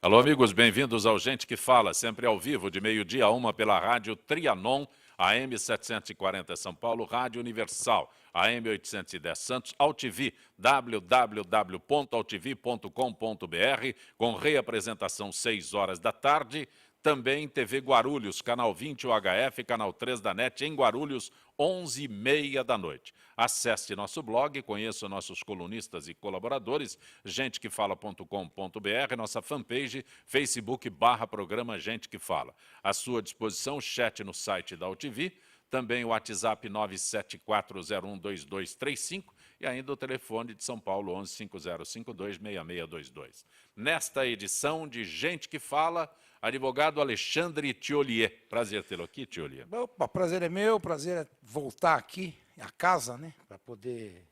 Alô, amigos, bem-vindos ao Gente que Fala, sempre ao vivo, de meio-dia a 1 pela rádio Trianon, AM 740 São Paulo, Rádio Universal, AM 810 Santos, AltV, www.altv.com.br, com reapresentação 6 horas da tarde, também TV Guarulhos, canal 20 UHF, canal 3 da NET, em Guarulhos, 11h30 da noite. Acesse nosso blog, conheça nossos colunistas e colaboradores, gentequefala.com.br, nossa fanpage, Facebook/programa Gente que Fala. À sua disposição, chat no site da AltV, também o WhatsApp 974012235 e ainda o telefone de São Paulo 1150526622. Nesta edição de Gente que Fala, advogado Alexandre Thiolier. Prazer tê-lo aqui, Thiolier. Opa, prazer é meu, prazer é voltar aqui à casa, né, para poder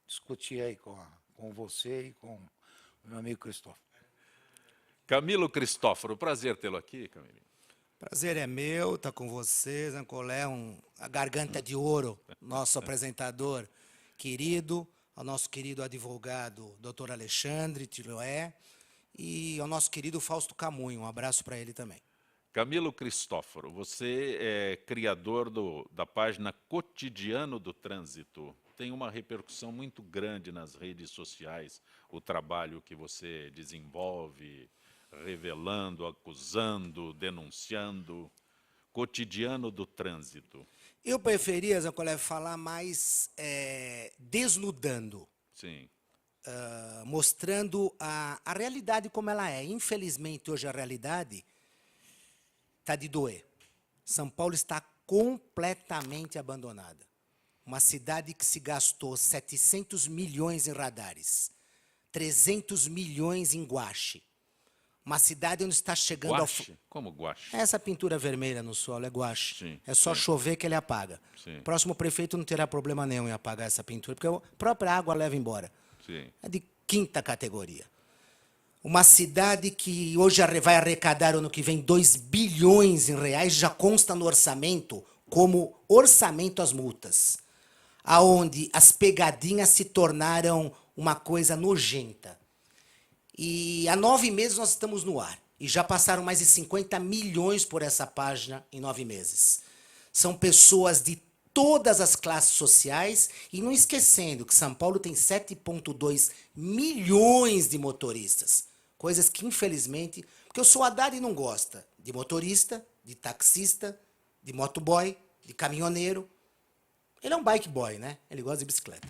discutir aí com você e com o meu amigo Cristóforo. Camilo Cristóforo, prazer tê-lo aqui, Camilo. Prazer é meu estar com vocês, Ancolé, a garganta de ouro, nosso apresentador querido, ao nosso querido advogado Dr. Alexandre Thiolier e ao nosso querido Fausto Camunho. Um abraço para ele também. Camilo Cristóforo, você é criador da página Cotidiano do Trânsito. Tem uma repercussão muito grande nas redes sociais, o trabalho que você desenvolve, revelando, acusando, denunciando. Cotidiano do Trânsito. Eu preferia, Zancolé, falar mais desnudando. Sim. Mostrando a realidade como ela é. Infelizmente, hoje a realidade está de doer. São Paulo está completamente abandonada. Uma cidade que se gastou 700 milhões em radares, 300 milhões em guache. Uma cidade onde está chegando Guache? Como guache? Essa pintura vermelha no solo é guache. Sim, é só chover que ele apaga. Sim. O próximo prefeito não terá problema nenhum em apagar essa pintura, porque a própria água leva embora. Sim. É de quinta categoria. Uma cidade que hoje vai arrecadar ano que vem 2 bilhões em reais, já consta no orçamento como orçamento às multas, aonde as pegadinhas se tornaram uma coisa nojenta. E há 9 meses nós estamos no ar. E já passaram mais de 50 milhões por essa página em 9 meses. São pessoas de todas as classes sociais. E não esquecendo que São Paulo tem 7,2 milhões de motoristas. Coisas que, infelizmente... Porque o seu Haddad não gosta de motorista, de taxista, de motoboy, de caminhoneiro. Ele é um bike boy, né? Ele gosta de bicicleta.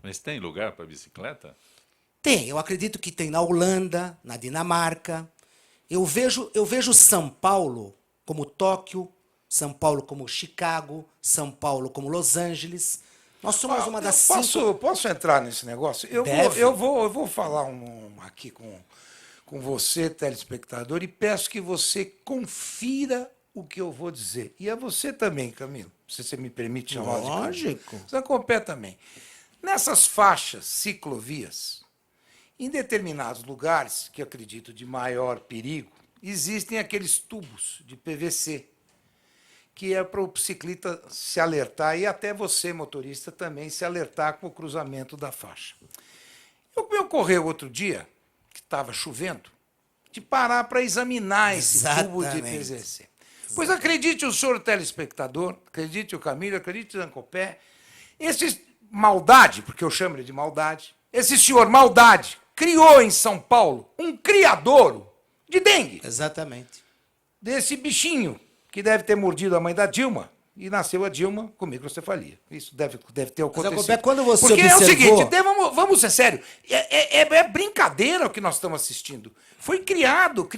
Mas tem lugar para bicicleta? Tem, eu acredito que tem na Holanda, na Dinamarca. Eu vejo São Paulo como Tóquio, São Paulo como Chicago, São Paulo como Los Angeles. Nós somos uma das 5... Posso entrar nesse negócio? Eu vou falar aqui com você, telespectador, e peço que você confira o que eu vou dizer. E a você também, Camilo, se você me permite chamar de Camilo. Lógico. Zancopé também. Nessas faixas, ciclovias, em determinados lugares, que eu acredito de maior perigo, existem aqueles tubos de PVC, que é para o ciclista se alertar e até você, motorista, também se alertar com o cruzamento da faixa. Me ocorreu outro dia, que estava chovendo, de parar para examinar esse tubo de PVC. Pois acredite o senhor telespectador, acredite o Camilo, acredite o Zancopé, esse maldade, porque eu chamo ele de maldade, esse senhor maldade criou em São Paulo um criadouro de dengue. Exatamente. Desse bichinho que deve ter mordido a mãe da Dilma e nasceu a Dilma com microcefalia. Isso deve ter acontecido. Mas, quando você porque observou... é o seguinte, vamos ser sério, é brincadeira o que nós estamos assistindo. Foi criado,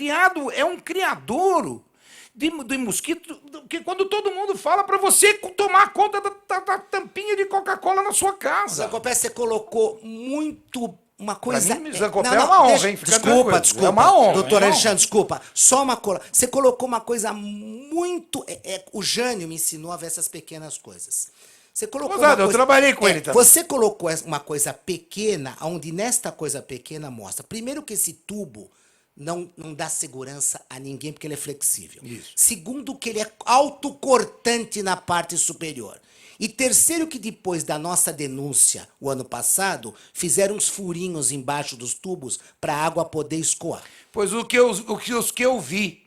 é um criadouro de mosquito, que quando todo mundo fala para você tomar conta da tampinha de Coca-Cola na sua casa. Zancopé, você colocou muito... Uma coisa... Pra mim, Zancopé, é uma honra, hein? Desculpa. É uma honra. Doutor Alexandre, desculpa. Só uma coisa. Você colocou uma coisa muito... o Jânio me ensinou a ver essas pequenas coisas. Você colocou eu trabalhei com ele também. Você colocou uma coisa pequena, onde nesta coisa pequena mostra. Primeiro que esse tubo não dá segurança a ninguém, porque ele é flexível. Isso. Segundo que ele é autocortante na parte superior. E terceiro, que depois da nossa denúncia, o ano passado, fizeram uns furinhos embaixo dos tubos para a água poder escoar. Pois os que eu vi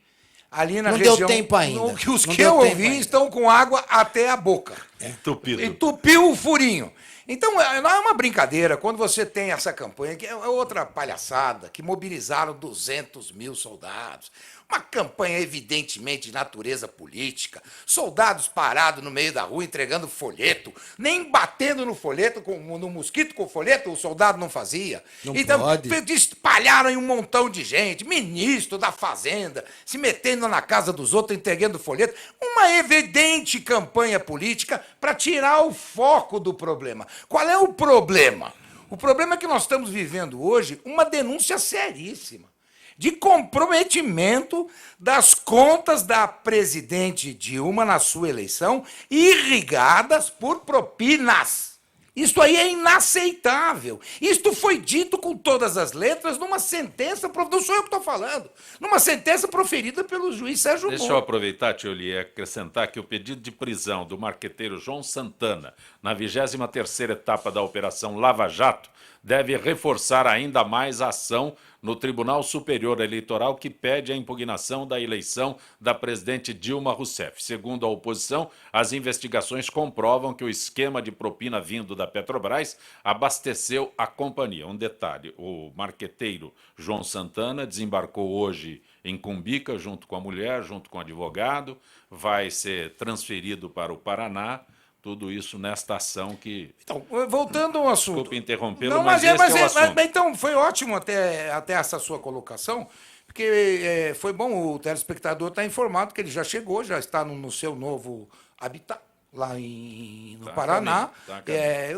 ali na Não região... deu tempo ainda. Os Não que deu eu tempo ouvi ainda. estão com água até a boca. Entupido. Entupiu o furinho. Então, não é uma brincadeira. Quando você tem essa campanha, que é outra palhaçada, que mobilizaram 200 mil soldados. Uma campanha evidentemente de natureza política. Soldados parados no meio da rua entregando folheto. Nem batendo no folheto, no mosquito com folheto, o soldado não fazia. Não então, pode. espalharam em um montão de gente. Ministro da Fazenda, se metendo na casa dos outros, entregando folheto. Uma evidente campanha política para tirar o foco do problema. Qual é o problema? O problema é que nós estamos vivendo hoje uma denúncia seríssima de comprometimento das contas da presidente Dilma na sua eleição, irrigadas por propinas. Isso aí é inaceitável. Isto foi dito com todas as letras numa sentença, não sou eu que estou falando, numa sentença proferida pelo juiz Sérgio Moro. Deixa eu aproveitar, Tioli, e acrescentar que o pedido de prisão do marqueteiro João Santana na 23ª etapa da Operação Lava Jato deve reforçar ainda mais a ação no Tribunal Superior Eleitoral que pede a impugnação da eleição da presidente Dilma Rousseff. Segundo a oposição, as investigações comprovam que o esquema de propina vindo da Petrobras abasteceu a companhia. Um detalhe, o marqueteiro João Santana desembarcou hoje em Cumbica, junto com a mulher, junto com o advogado, vai ser transferido para o Paraná. Tudo isso nesta ação que... Então, voltando ao assunto... Desculpe interrompê-lo, Não, mas esse é o assunto. então, foi ótimo até essa sua colocação, porque foi bom o telespectador estar informado que ele já chegou, já está no seu novo habitat, lá no Paraná,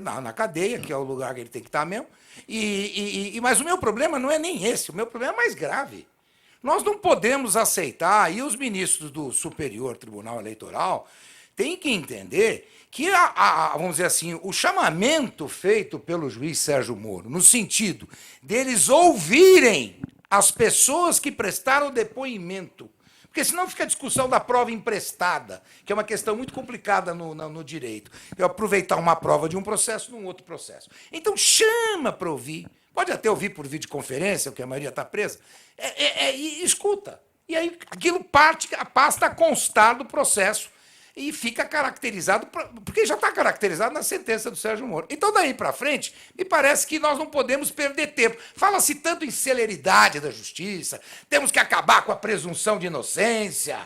na cadeia, que é o lugar que ele tem que estar mesmo. Mas o meu problema não é nem esse, o meu problema é mais grave. Nós não podemos aceitar, e os ministros do Superior Tribunal Eleitoral têm que entender que, vamos dizer assim, o chamamento feito pelo juiz Sérgio Moro, no sentido deles ouvirem as pessoas que prestaram depoimento, porque senão fica a discussão da prova emprestada, que é uma questão muito complicada no direito. Eu aproveitar uma prova de um processo num outro processo. Então, chama para ouvir. Pode até ouvir por videoconferência, porque a maioria está presa, e escuta. E aí aquilo passa a constar do processo e fica caracterizado, porque já está caracterizado na sentença do Sérgio Moro. Então, daí para frente, me parece que nós não podemos perder tempo. Fala-se tanto em celeridade da justiça, temos que acabar com a presunção de inocência,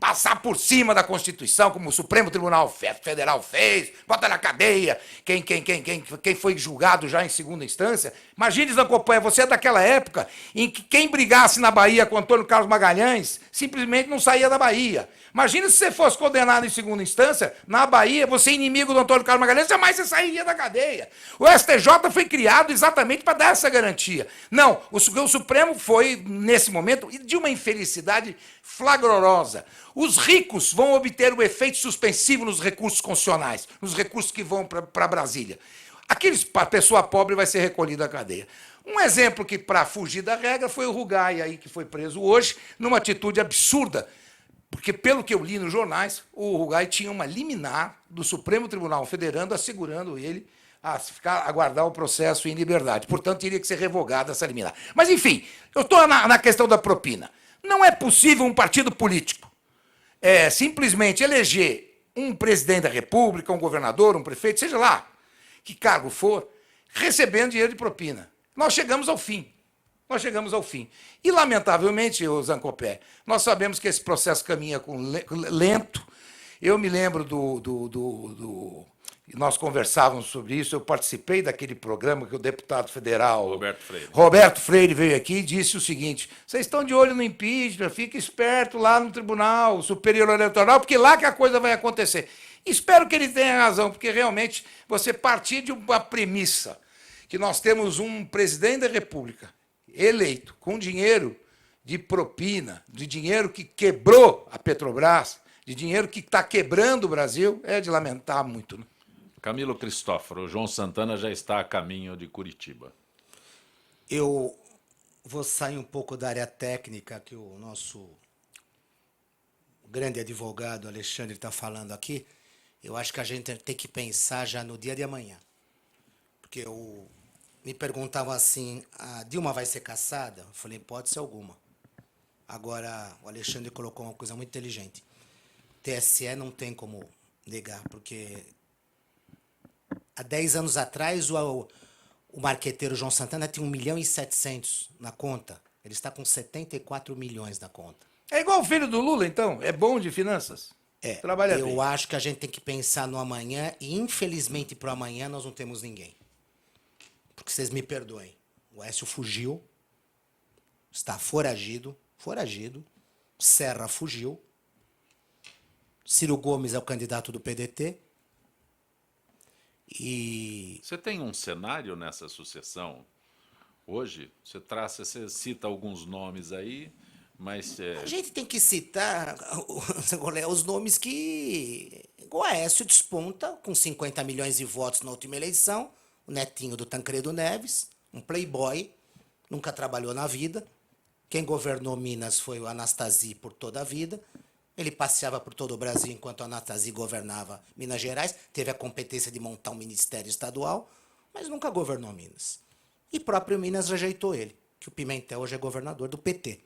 passar por cima da Constituição, como o Supremo Tribunal Federal fez, bota na cadeia quem foi julgado já em segunda instância. Imagine, Zancopé, você é daquela época em que quem brigasse na Bahia com Antônio Carlos Magalhães simplesmente não saía da Bahia. Imagina se você fosse condenado em segunda instância, na Bahia, você inimigo do Antônio Carlos Magalhães, jamais você sairia da cadeia. O STJ foi criado exatamente para dar essa garantia. Não, o Supremo foi, nesse momento, de uma infelicidade flagrorosa. Os ricos vão obter o efeito suspensivo nos recursos constitucionais, nos recursos que vão para Brasília. A pessoa pobre vai ser recolhida à cadeia. Um exemplo que, para fugir da regra, foi o Rugai, aí, que foi preso hoje, numa atitude absurda. Porque, pelo que eu li nos jornais, o Rugai tinha uma liminar do Supremo Tribunal Federal assegurando ele a aguardar o processo em liberdade. Portanto, teria que ser revogada essa liminar. Mas, enfim, eu estou na questão da propina. Não é possível um partido político simplesmente eleger um presidente da República, um governador, um prefeito, seja lá que cargo for, recebendo dinheiro de propina. Nós chegamos ao fim. Nós chegamos ao fim. E, lamentavelmente, Zancopé, nós sabemos que esse processo caminha lento. Eu me lembro nós conversávamos sobre isso, eu participei daquele programa que o deputado federal Roberto Freire veio aqui e disse o seguinte: vocês estão de olho no impeachment, fique esperto lá no Tribunal Superior Eleitoral, porque lá que a coisa vai acontecer. Espero que ele tenha razão, porque realmente você partir de uma premissa que nós temos um presidente da República eleito com dinheiro de propina, de dinheiro que quebrou a Petrobras, de dinheiro que está quebrando o Brasil, é de lamentar muito, né? Camilo Cristóforo, o João Santana já está a caminho de Curitiba. Eu vou sair um pouco da área técnica que o nosso grande advogado Alexandre está falando aqui. Eu acho que a gente tem que pensar já no dia de amanhã. Porque me perguntavam assim, a Dilma vai ser cassada? Eu falei, pode ser alguma. Agora, o Alexandre colocou uma coisa muito inteligente. TSE não tem como negar, porque há 10 anos atrás o marqueteiro João Santana tinha 1.700.000 na conta. Ele está com 74 milhões na conta. É igual o filho do Lula, então. É bom de finanças. Trabalha bem. Eu acho que a gente tem que pensar no amanhã e, infelizmente, para o amanhã nós não temos ninguém. Porque vocês me perdoem. O Écio fugiu, está foragido. Serra fugiu. Ciro Gomes é o candidato do PDT. E Você tem um cenário nessa sucessão hoje? Você cita alguns nomes aí, mas a gente tem que citar os nomes que o Aécio desponta com 50 milhões de votos na última eleição, o netinho do Tancredo Neves, um playboy, nunca trabalhou na vida. Quem governou Minas foi o Anastasi por toda a vida. Ele passeava por todo o Brasil enquanto a Anastasi governava Minas Gerais, teve a competência de montar um ministério estadual, mas nunca governou Minas. E próprio Minas rejeitou ele, que o Pimentel hoje é governador do PT.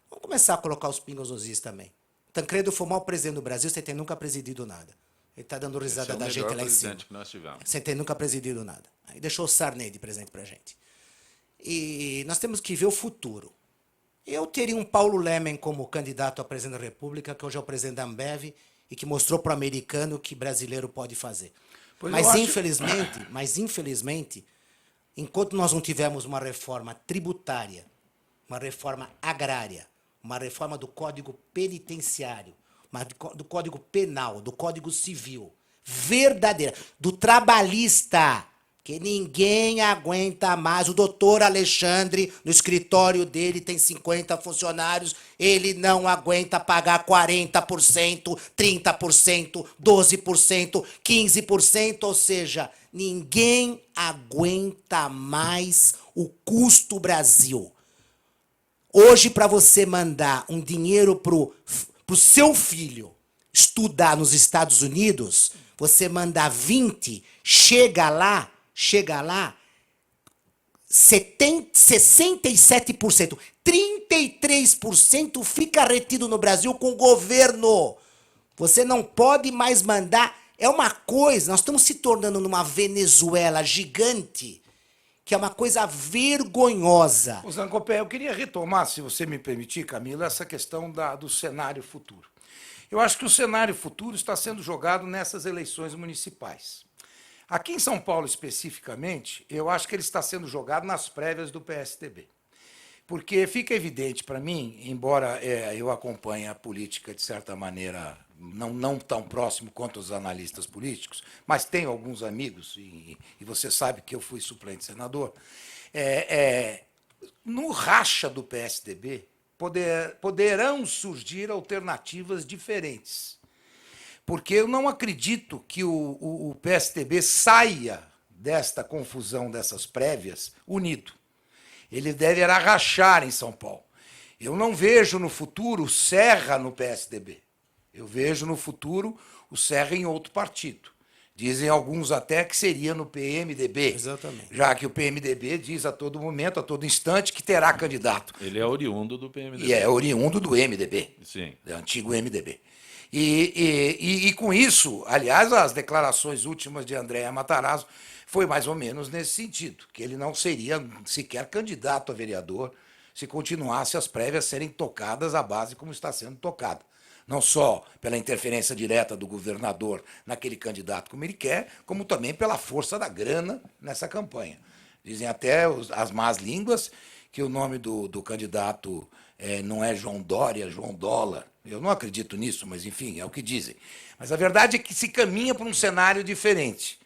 Vamos começar a colocar os pingos nos is também. Tancredo foi o maior presidente do Brasil sem ter nunca presidido nada. Ele está dando risada da gente lá em cima. Que nós tivemos. Sem ter nunca presidido nada. Aí deixou o Sarney de presente pra gente. E nós temos que ver o futuro. Eu teria um Paulo Lemen como candidato a presidente da República, que hoje é o presidente da Ambev, e que mostrou para o americano o que brasileiro pode fazer. Mas infelizmente, enquanto nós não tivermos uma reforma tributária, uma reforma agrária, uma reforma do Código Penitenciário, do Código Penal, do Código Civil, verdadeira, do trabalhista, que ninguém aguenta mais. O doutor Alexandre, no escritório dele, tem 50 funcionários, ele não aguenta pagar 40%, 30%, 12%, 15%, ou seja, ninguém aguenta mais o custo Brasil. Hoje, para você mandar um dinheiro pro seu filho estudar nos Estados Unidos, você manda 20, chega lá, 67%, 33% fica retido no Brasil com o governo. Você não pode mais mandar. É uma coisa, nós estamos se tornando numa Venezuela gigante, que é uma coisa vergonhosa. O Zancopé, eu queria retomar, se você me permitir, Camila, essa questão do cenário futuro. Eu acho que o cenário futuro está sendo jogado nessas eleições municipais. Aqui em São Paulo, especificamente, eu acho que ele está sendo jogado nas prévias do PSDB. Porque fica evidente para mim, embora eu acompanhe a política de certa maneira, não tão próximo quanto os analistas políticos, mas tenho alguns amigos, e você sabe que eu fui suplente senador, no racha do PSDB poderão surgir alternativas diferentes. Porque eu não acredito que o PSDB saia desta confusão, dessas prévias, unido. Ele deverá rachar em São Paulo. Eu não vejo no futuro o Serra no PSDB. Eu vejo no futuro o Serra em outro partido. Dizem alguns até que seria no PMDB. Exatamente. Já que o PMDB diz a todo momento, a todo instante, que terá candidato. Ele é oriundo do PMDB. E é oriundo do MDB. Sim. Do antigo MDB. E com isso, aliás, as declarações últimas de Andréa Matarazzo foi mais ou menos nesse sentido, que ele não seria sequer candidato a vereador se continuasse as prévias serem tocadas à base como está sendo tocada. Não só pela interferência direta do governador naquele candidato como ele quer, como também pela força da grana nessa campanha. Dizem até as más línguas que o nome do candidato não é João Dória, é João Dólar. Eu não acredito nisso, mas, enfim, é o que dizem. Mas a verdade é que se caminha para um cenário diferente.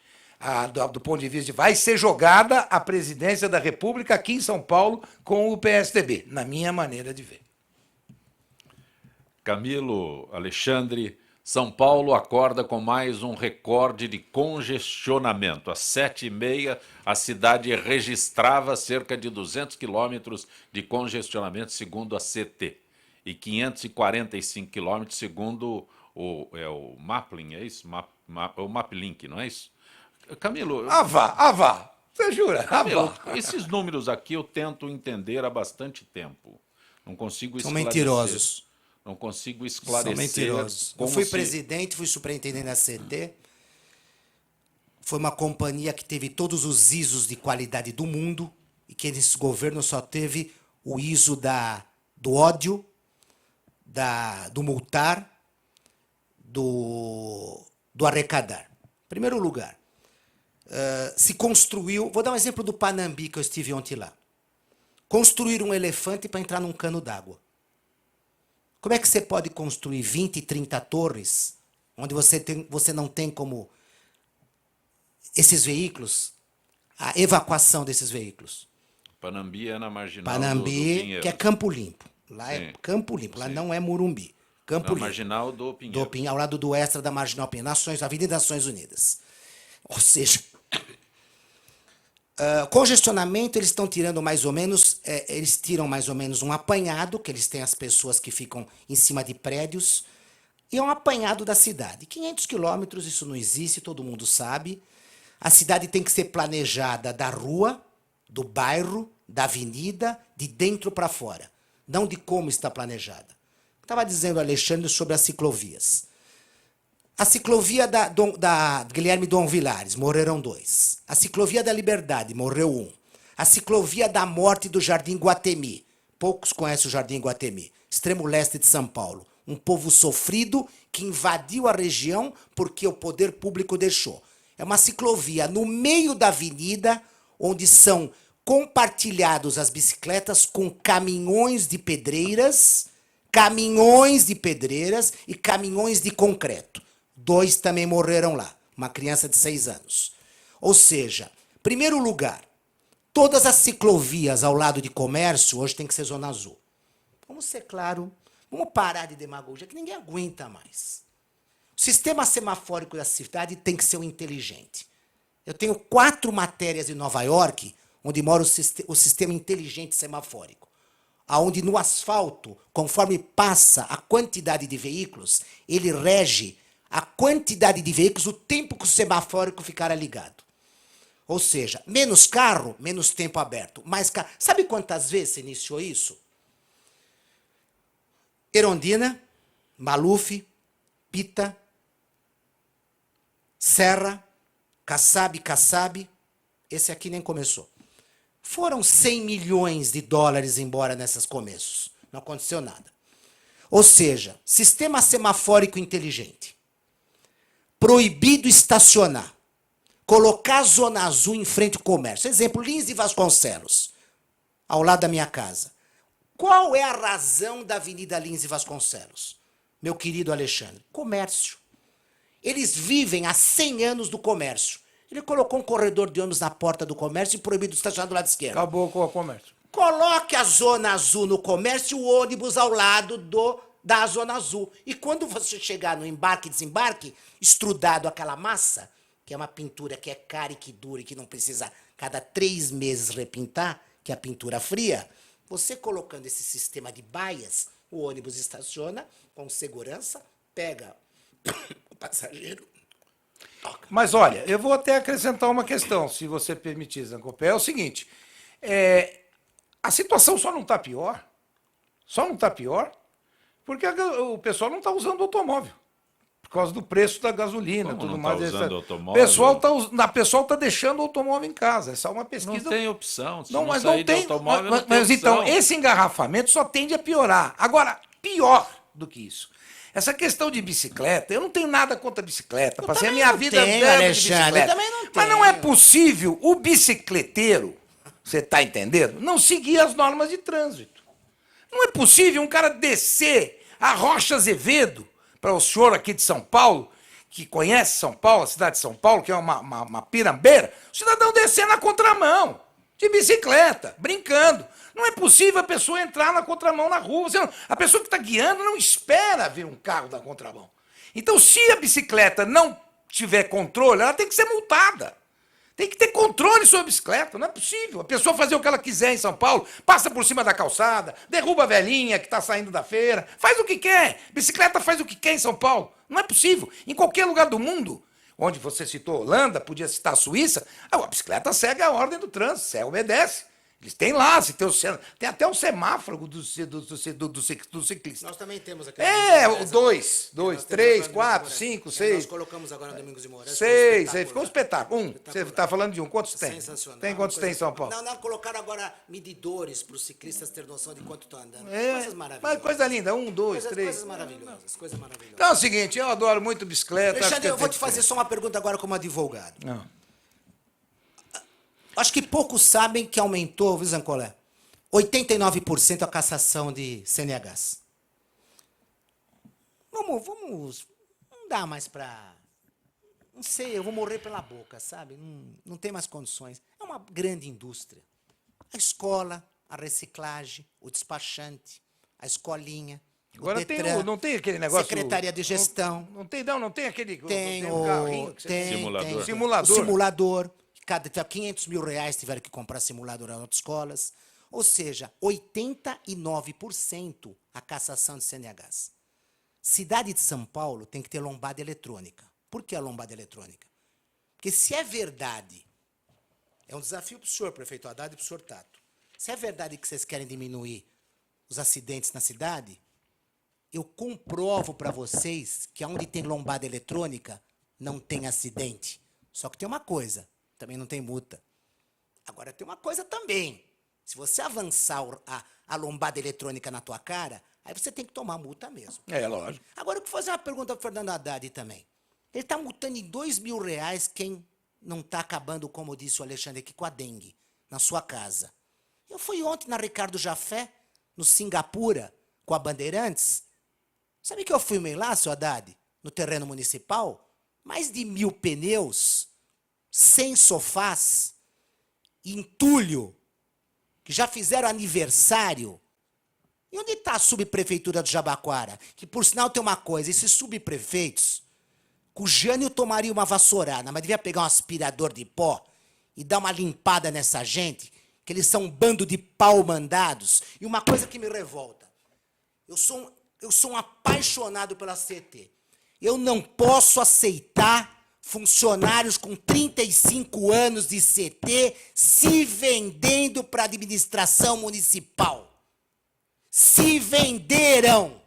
Do ponto de vista de vai ser jogada a presidência da República aqui em São Paulo com o PSDB, na minha maneira de ver. Camilo, Alexandre, São Paulo acorda com mais um recorde de congestionamento. Às 7h30, a cidade registrava cerca de 200 quilômetros de congestionamento, segundo a CT, e 545 quilômetros, segundo o Mapping, é isso? O MapLink, não é isso? Camilo, Vá. Você jura? Camilo, esses números aqui eu tento entender há bastante tempo. Não consigo São esclarecer. mentirosos. Não consigo São esclarecer. mentirosos. Eu como fui se- presidente, fui superintendente da CT. Foi uma companhia que teve todos os ISOs de qualidade do mundo e que nesse governo só teve o ISO do ódio, do multar, do arrecadar. Primeiro lugar, se construiu... Vou dar um exemplo do Panambi, que eu estive ontem lá. Construir um elefante para entrar num cano d'água. Como é que você pode construir 20, 30 torres, onde você não tem como esses veículos, a evacuação desses veículos? Panambi é na marginal do Panambi, Pinheiros. que é Campo Limpo. Lá Sim. é Campo Limpo, lá Sim. não é Morumbi. Campo Na Limpo. marginal do Pinheiros. Ao lado do Extra da Marginal Pinheiros, Avenida Nações Unidas. Ou seja, congestionamento, eles estão tirando mais ou menos, eles tiram mais ou menos um apanhado, que eles têm as pessoas que ficam em cima de prédios, e é um apanhado da cidade. 500 quilômetros, isso não existe, todo mundo sabe. A cidade tem que ser planejada da rua, do bairro, da avenida, de dentro para fora, não de como está planejada. Estava dizendo, Alexandre, sobre as ciclovias. A ciclovia da Guilherme Dom Vilares, morreram 2. A ciclovia da Liberdade, morreu 1. A ciclovia da Morte do Jardim Guatemi. Poucos conhecem o Jardim Guatemi. Extremo leste de São Paulo. Um povo sofrido que invadiu a região porque o poder público deixou. É uma ciclovia no meio da avenida, onde são compartilhados as bicicletas com caminhões de pedreiras e caminhões de concreto. 2 também morreram lá, uma criança de 6 anos. Ou seja, primeiro lugar, todas as ciclovias ao lado de comércio hoje tem que ser zona azul. Vamos ser claro, vamos parar de demagogia, que ninguém aguenta mais. O sistema semafórico da cidade tem que ser o inteligente. Eu tenho 4 matérias em Nova York, onde mora o sistema inteligente semafórico. Onde no asfalto, conforme passa a quantidade de veículos, ele rege a quantidade de veículos, o tempo que o semafórico ficará ligado. Ou seja, menos carro, menos tempo aberto. Mais carro. Sabe quantas vezes se iniciou isso? Erondina, Maluf, Pita, Serra, Kassab, esse aqui nem começou. Foram 100 milhões de dólares embora nesses começos. Não aconteceu nada. Ou seja, sistema semafórico inteligente. Proibido estacionar. Colocar zona azul em frente ao comércio. Exemplo, Lins e Vasconcelos, ao lado da minha casa. Qual é a razão da Avenida Lins e Vasconcelos? Meu querido Alexandre, comércio. Eles vivem há 100 anos do comércio. Ele colocou um corredor de ônibus na porta do comércio e proibido estacionar do lado esquerdo. Acabou com o comércio. Coloque a zona azul no comércio e o ônibus ao lado da zona azul. E quando você chegar no embarque e desembarque, estrudado aquela massa, que é uma pintura que é cara e que dura e que não precisa cada 3 meses repintar, que é a pintura fria, você colocando esse sistema de baias, o ônibus estaciona com segurança, pega o passageiro. Mas olha, eu vou até acrescentar uma questão, se você permitir, Zancopé. É o seguinte, a situação só não está pior, porque o pessoal não está usando automóvel, por causa do preço da gasolina. Como tudo não mais. tá usando O automóvel? pessoal está deixando o automóvel em casa. Essa é uma pesquisa. Não tem opção. Se Não, mas sair não de tem. automóvel, não tem Mas então, opção. esse engarrafamento só tende a piorar. Agora, pior do que isso. Essa questão de bicicleta, eu não tenho nada contra a bicicleta. Passei a também minha não vida tenho, andando de Alexandre, bicicleta. eu também não Mas não é tenho. possível o bicicleteiro, você está entendendo, não seguir as normas de trânsito. Não é possível um cara descer a Rocha Azevedo, para o senhor aqui de São Paulo, que conhece São Paulo, a cidade de São Paulo, que é uma pirambeira, o cidadão descer na contramão, de bicicleta, brincando. Não é possível a pessoa entrar na contramão na rua. A pessoa que está guiando não espera ver um carro na contramão. Então, se a bicicleta não tiver controle, ela tem que ser multada. Tem que ter controle sobre a bicicleta, não é possível. A pessoa fazer o que ela quiser em São Paulo, passa por cima da calçada, derruba a velhinha que está saindo da feira, faz o que quer. Bicicleta faz o que quer em São Paulo. Não é possível. Em qualquer lugar do mundo, onde você citou Holanda, podia citar a Suíça, a bicicleta segue a ordem do trânsito, você obedece. Eles têm lá, tem até um semáforo do ciclista. Nós também temos aqui. O 2, 3, 4, 5, 6. Nós colocamos agora no Domingos de Moraes. 6, aí ficou um espetáculo. Você está falando de um, quantos tem? Sensacional. Tem quantos tem em São Paulo? Não, colocaram agora medidores para os ciclistas terem noção de quanto estão andando. É, Coisas maravilhosas. mas coisa linda, 1, 2, 3. Coisas maravilhosas, coisas maravilhosas. Então é o seguinte, eu adoro muito bicicleta. Alexandre, eu vou te fazer só uma pergunta agora como advogado. Não. Acho que poucos sabem que aumentou, viu, Zancolé? 89% a cassação de CNHs. Vamos, não dá mais para... Não sei, eu vou morrer pela boca, sabe? Não tem mais condições. É uma grande indústria. A escola, a reciclagem, o despachante, a escolinha, Agora o Detran, não tem aquele negócio... Secretaria de Gestão. Não tem aquele... Tem um carrinho que você... Simulador. Simulador. O simulador. Cada 500 mil reais tiveram que comprar simulador nas autoescolas. Ou seja, 89% a cassação de CNHs. Cidade de São Paulo tem que ter lombada eletrônica. Por que a lombada eletrônica? Porque se é verdade, é um desafio para o senhor, prefeito Haddad, e para o senhor Tato. Se é verdade que vocês querem diminuir os acidentes na cidade, eu comprovo para vocês que onde tem lombada eletrônica, não tem acidente. Só que tem uma coisa, também não tem multa. Agora tem uma coisa também. Se você avançar a lombada eletrônica na tua cara, aí você tem que tomar multa mesmo. É, lógico. Agora eu vou fazer uma pergunta para o Fernando Haddad também. Ele está multando em R$2.000 quem não está acabando, como disse o Alexandre aqui, com a dengue, na sua casa. Eu fui ontem na Ricardo Jafé, no Singapura, com a Bandeirantes. Sabe que eu filmei lá, seu Haddad, no terreno municipal? Mais de 1.000 pneus, 100 sofás, entulho, que já fizeram aniversário. E onde está a subprefeitura do Jabaquara? Que, por sinal, tem uma coisa, esses subprefeitos, o Jânio tomaria uma vassourada, mas devia pegar um aspirador de pó e dar uma limpada nessa gente, que eles são um bando de pau-mandados. E uma coisa que me revolta, eu sou um apaixonado pela CET. Eu não posso aceitar funcionários com 35 anos de CT se vendendo para a administração municipal. Se venderam.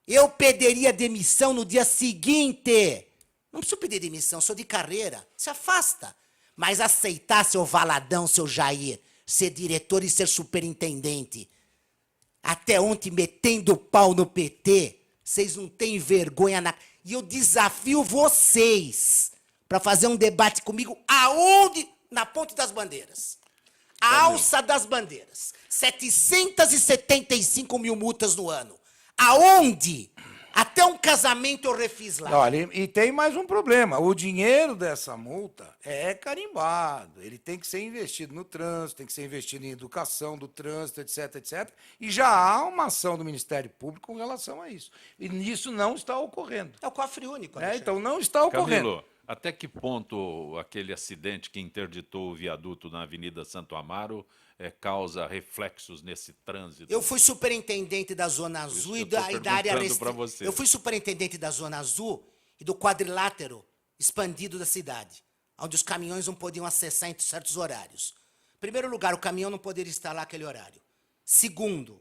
Eu pediria demissão no dia seguinte. Não preciso pedir demissão, sou de carreira. Se afasta. Mas aceitar, seu Valadão, seu Jair, ser diretor e ser superintendente. Até ontem metendo pau no PT. Vocês não têm vergonha na... E eu desafio vocês para fazer um debate comigo aonde? Na Ponte das Bandeiras. A alça das bandeiras. 775 mil multas no ano. Aonde? Até um casamento eu refiz lá. Olha, e tem mais um problema. O dinheiro dessa multa é carimbado. Ele tem que ser investido no trânsito, tem que ser investido em educação do trânsito, etc, etc. E já há uma ação do Ministério Público com relação a isso. E isso não está ocorrendo. É o cofre único. Então não está ocorrendo. Camilo, até que ponto aquele acidente que interditou o viaduto na Avenida Santo Amaro causa reflexos nesse trânsito? Eu fui superintendente da Zona Azul e da área restrita. Eu fui superintendente da Zona Azul e do quadrilátero expandido da cidade, onde os caminhões não podiam acessar em certos horários. Primeiro lugar, o caminhão não poderia estar lá naquele horário. Segundo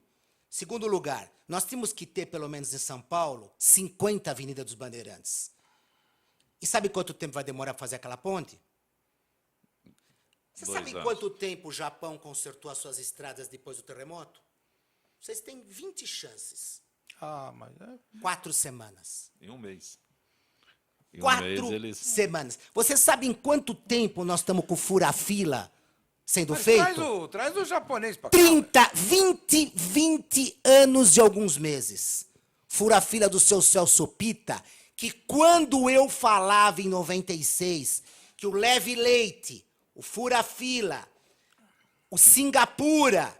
lugar, nós temos que ter, pelo menos em São Paulo, 50 Avenida dos Bandeirantes. E sabe quanto tempo vai demorar para fazer aquela ponte? Você sabe quanto tempo o Japão consertou as suas estradas depois do terremoto? Vocês têm 20 chances. Mas 4 semanas. Em um mês. Em 4 semanas. Vocês sabem quanto tempo nós estamos com fura-fila sendo feito? Traz o japonês para cá. 20 anos e alguns meses. Fura-fila do seu Celso Pita, que quando eu falava em 96 que o Leve Leite, o Fura-Fila, o Singapura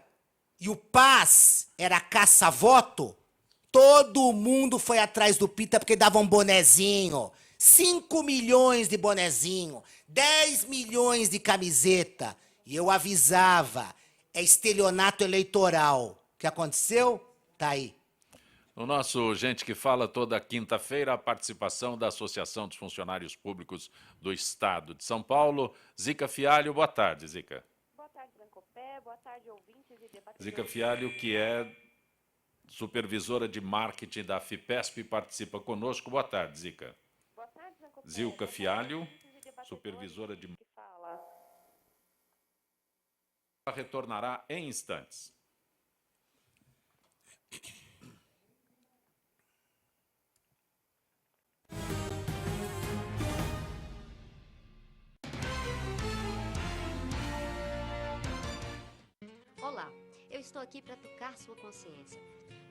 e o Paz era caça-voto, todo mundo foi atrás do Pita porque dava um bonezinho. 5 milhões de bonezinho, 10 milhões de camiseta. E eu avisava, é estelionato eleitoral. O que aconteceu? Tá aí. No nosso Gente que Fala, toda quinta-feira, a participação da Associação dos Funcionários Públicos do Estado de São Paulo. Zica Fialho, boa tarde, Zica. Boa tarde, Zancopé. Boa tarde, ouvintes e debatedores. Zica Fialho, que é supervisora de marketing da FIPESP, participa conosco. Boa tarde, Zica. Boa tarde, Zancopé. Zilka Fialho, Supervisora supervisora de... que fala. retornará em instantes. Olá, eu estou aqui para tocar sua consciência.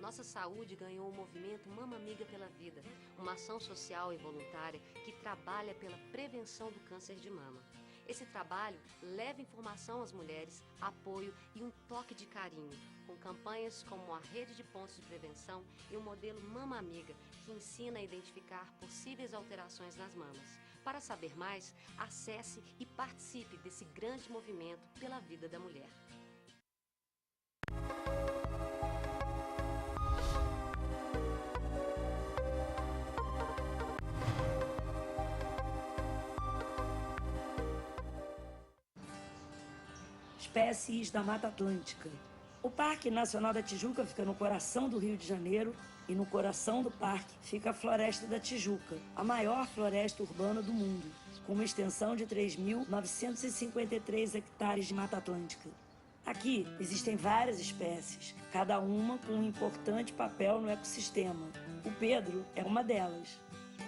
Nossa saúde ganhou o movimento Mama Amiga pela Vida, uma ação social e voluntária que trabalha pela prevenção do câncer de mama. Esse trabalho leva informação às mulheres, apoio e um toque de carinho, com campanhas como a Rede de Pontos de Prevenção e o modelo Mama Amiga, que ensina a identificar possíveis alterações nas mamas. Para saber mais, acesse e participe desse grande movimento pela vida da mulher. Espécies da Mata Atlântica. O Parque Nacional da Tijuca fica no coração do Rio de Janeiro e no coração do parque fica a Floresta da Tijuca, a maior floresta urbana do mundo, com uma extensão de 3.953 hectares de Mata Atlântica. Aqui existem várias espécies, cada uma com um importante papel no ecossistema. O Pedro é uma delas.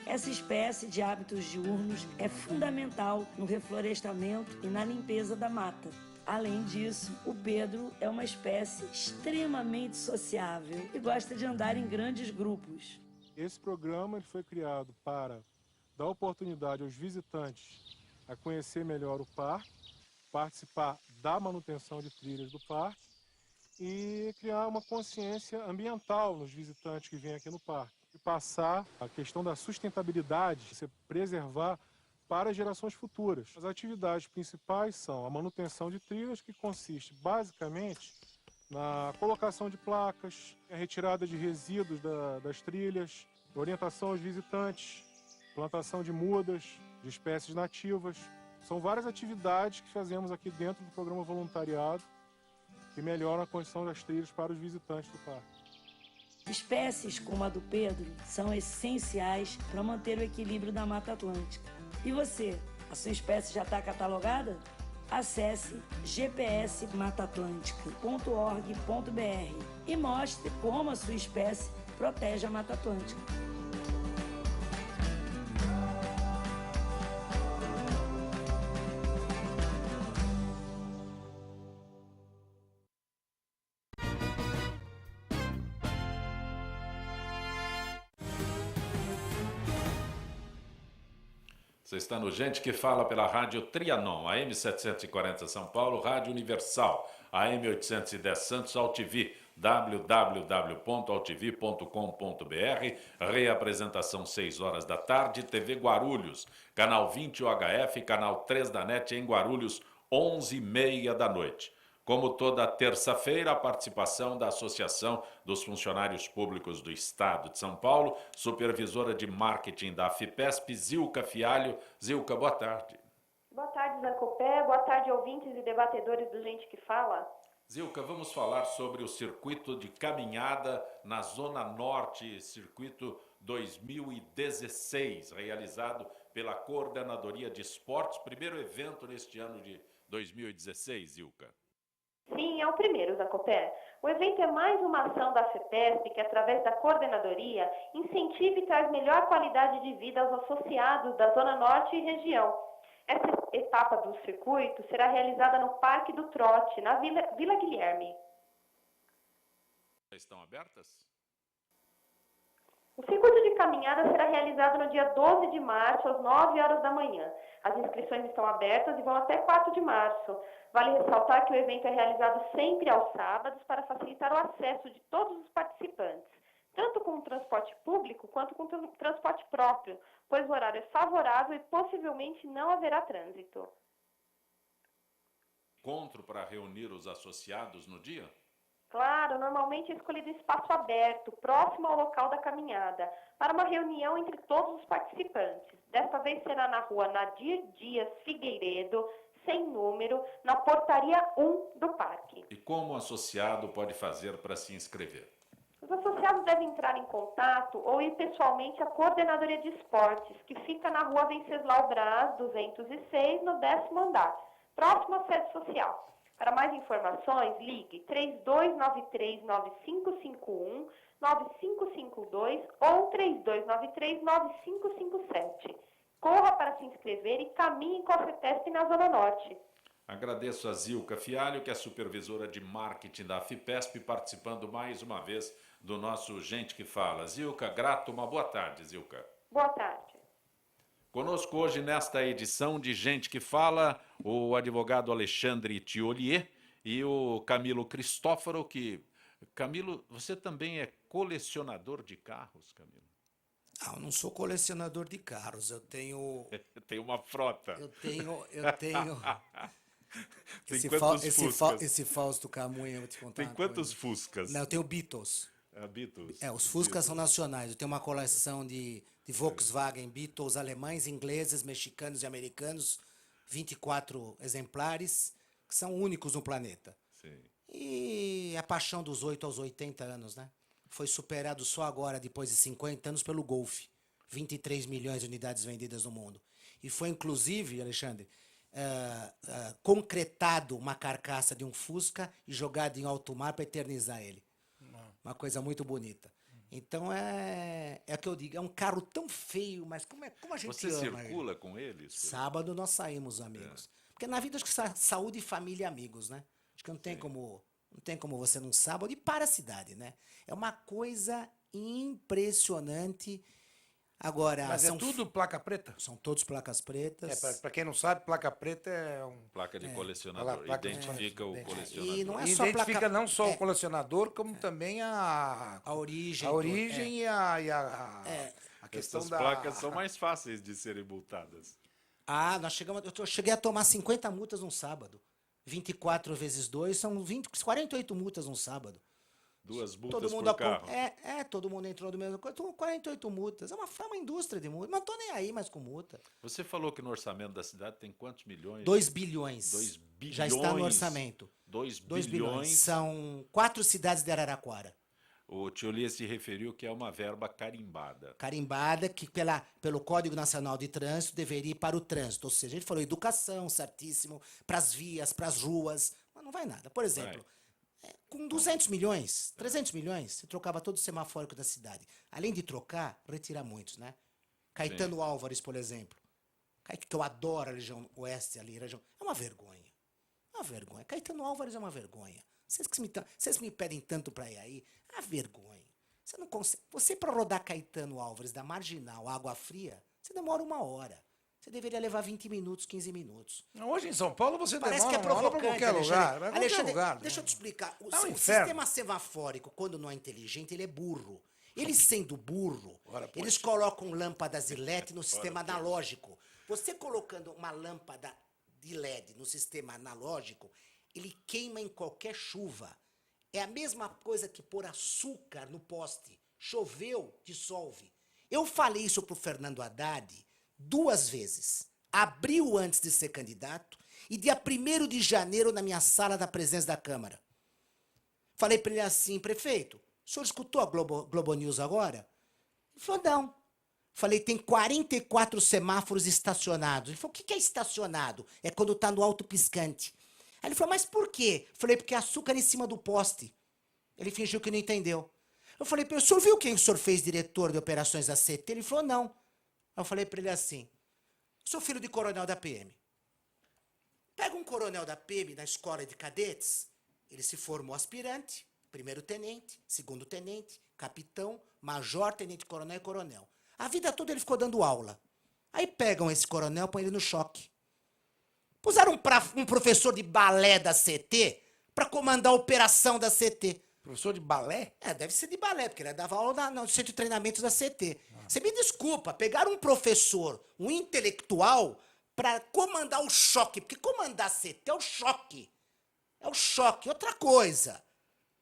Essa espécie de hábitos diurnos é fundamental no reflorestamento e na limpeza da mata. Além disso, o Pedro é uma espécie extremamente sociável e gosta de andar em grandes grupos. Esse programa foi criado para dar oportunidade aos visitantes a conhecer melhor o parque, participar da manutenção de trilhas do parque e criar uma consciência ambiental nos visitantes que vêm aqui no parque. E passar a questão da sustentabilidade, se preservar para gerações futuras. As atividades principais são a manutenção de trilhas, que consiste basicamente na colocação de placas, a retirada de resíduos das trilhas, orientação aos visitantes, plantação de mudas, de espécies nativas. São várias atividades que fazemos aqui dentro do programa voluntariado que melhoram a condição das trilhas para os visitantes do parque. Espécies como a do Pedro são essenciais para manter o equilíbrio da Mata Atlântica. E você, a sua espécie já está catalogada? Acesse gpsmataatlântica.org.br e mostre como a sua espécie protege a Mata Atlântica. Você está no Gente que Fala pela Rádio Trianon, AM 740 São Paulo, Rádio Universal, AM 810 Santos, AltV, www.altv.com.br, reapresentação 6 horas da tarde, TV Guarulhos, canal 20 UHF, canal 3 da NET em Guarulhos, 11h30 da noite. Como toda terça-feira, a participação da Associação dos Funcionários Públicos do Estado de São Paulo, supervisora de marketing da FIPESP, Zilka Fialho. Zilka, boa tarde. Boa tarde, Zancopé. Boa tarde, ouvintes e debatedores do Gente que Fala. Zilka, vamos falar sobre o circuito de caminhada na Zona Norte, circuito 2016, realizado pela Coordenadoria de Esportes, primeiro evento neste ano de 2016, Zilka. Sim, é o primeiro, Zancopé. O evento é mais uma ação da FIPESP que, através da coordenadoria, incentiva e traz melhor qualidade de vida aos associados da Zona Norte e região. Essa etapa do circuito será realizada no Parque do Trote, na Vila Guilherme. Estão abertas? O circuito de caminhada será realizado no dia 12 de março, às 9 horas da manhã. As inscrições estão abertas e vão até 4 de março. Vale ressaltar que o evento é realizado sempre aos sábados para facilitar o acesso de todos os participantes, tanto com o transporte público quanto com o transporte próprio, pois o horário é favorável e possivelmente não haverá trânsito. Encontro para reunir os associados no dia? claro, normalmente é escolhido um espaço aberto, próximo ao local da caminhada, para uma reunião entre todos os participantes. Desta vez será na rua Nadir Dias Figueiredo, sem número, na portaria 1 do parque. E como o associado pode fazer para se inscrever? Os associados devem entrar em contato ou ir pessoalmente à Coordenadoria de Esportes, que fica na rua Venceslau Braz, 206, no 10º andar, próximo à sede social. Para mais informações, ligue 3293-9551, 9552 ou 3293-9557. Corra para se inscrever e caminhe com a FEPESP na Zona Norte. Agradeço a Zilka Fialho, que é supervisora de marketing da FIPESP, participando mais uma vez do nosso Gente que Fala. Zilka, grato, uma boa tarde, Zilka. Boa tarde. Conosco hoje, nesta edição de Gente que Fala, o advogado Alexandre Tiolier e o Camilo Cristófaro, que... Camilo, você também é colecionador de carros, Camilo? Ah, eu não sou colecionador de carros, eu tenho... Tem uma frota. Eu tenho... Tem quantos Fuscas? Esse Fausto Camunha, eu vou te contar Tem uma quantos coisa. Fuscas? Não, eu tenho Beatles. Beatles. Os Fuscas são nacionais. Eu tenho uma coleção de Volkswagen, Beatles, alemães, ingleses, mexicanos e americanos, 24 exemplares, que são únicos no planeta. Sim. E a paixão dos 8 aos 80 anos, né? Foi superado só agora, depois de 50 anos, pelo Golf. 23 milhões de unidades vendidas no mundo. E foi, inclusive, Alexandre, concretado uma carcaça de um Fusca e jogado em alto mar para eternizar ele. Uma coisa muito bonita. Então, é o que eu digo, é um carro tão feio, mas como a gente Você ama circula ele. com eles? Sábado nós saímos, amigos. Porque na vida acho que saúde, família e amigos, né? Acho que não tem como você num sábado e para a cidade, né? É uma coisa impressionante. Agora, Mas é tudo placa preta? são todos placas pretas. Para quem não sabe, placa preta é um... Placa de colecionador. Placa de Identifica o colecionador. colecionador. E não é E só identifica placa- não só o colecionador, como também a origem. e a questão Essas da... placas são mais fáceis de serem multadas. Ah, eu cheguei a tomar 50 multas num sábado. 24 vezes 2 são 48 multas num sábado. 2 multas Todo mundo por carro. todo mundo entrou do mesmo coisa. 48 multas. É uma indústria de multas. Mas não tô nem aí mais com multa. Você falou que no orçamento da cidade tem quantos milhões? 2 bilhões. 2 bilhões. Já está no orçamento. 2 2 bilhões. São 4 cidades de Araraquara. O Tiolier se referiu que é uma verba carimbada. Carimbada, que pelo Código Nacional de Trânsito deveria ir para o trânsito. Ou seja, ele falou educação, certíssimo, para as vias, para as ruas. Mas não vai nada. Por exemplo, com 200 milhões, 300 milhões, você trocava todo o semafórico da cidade. Além de trocar, retira muitos, né? Caetano Álvares, por exemplo. Que eu adoro a região oeste ali. É uma vergonha. É uma vergonha. Caetano Álvares é uma vergonha. Vocês me pedem tanto para ir aí. É uma vergonha. Você não consegue. Você, para rodar Caetano Álvares da Marginal, Água Fria, você demora 1 hora. Você deveria levar 20 minutos, 15 minutos. Hoje em São Paulo você Parece que é demora 1 hora para provocante, qualquer lugar. Vai Alexandre, qualquer lugar. deixa eu te explicar. O um inferno. sistema semafórico, quando não é inteligente, ele é burro. Ele sendo burro, eles colocam lâmpadas de LED no sistema analógico. Você colocando uma lâmpada de LED no sistema analógico, ele queima em qualquer chuva. É a mesma coisa que pôr açúcar no poste. Choveu, dissolve. Eu falei isso pro Fernando Haddad 2 vezes. Abril antes de ser candidato e dia 1º de janeiro na minha sala da presidência da Câmara. Falei para ele assim, prefeito, o senhor escutou a Globo News agora? Ele falou, não. Falei, tem 44 semáforos estacionados. Ele falou, o que é estacionado? É quando está no alto piscante. Aí ele falou, mas por quê? Falei, porque açúcar em cima do poste. Ele fingiu que não entendeu. Eu falei, o senhor viu quem o senhor fez diretor de operações da CT? Ele falou, não. Aí eu falei para ele assim, sou filho de coronel da PM. Pega um coronel da PM na escola de cadetes, ele se formou aspirante, 1º tenente, 2º tenente, capitão, major, tenente-coronel e coronel. A vida toda ele ficou dando aula. Aí pegam esse coronel, põem ele no choque. Puseram um professor de balé da CT para comandar a operação da CT. Professor de balé? Deve ser de balé, porque ele dava aula no centro de treinamentos da CT. Você me desculpa, pegaram um professor, um intelectual, para comandar o choque, porque comandar a CT é o choque. É o choque. Outra coisa,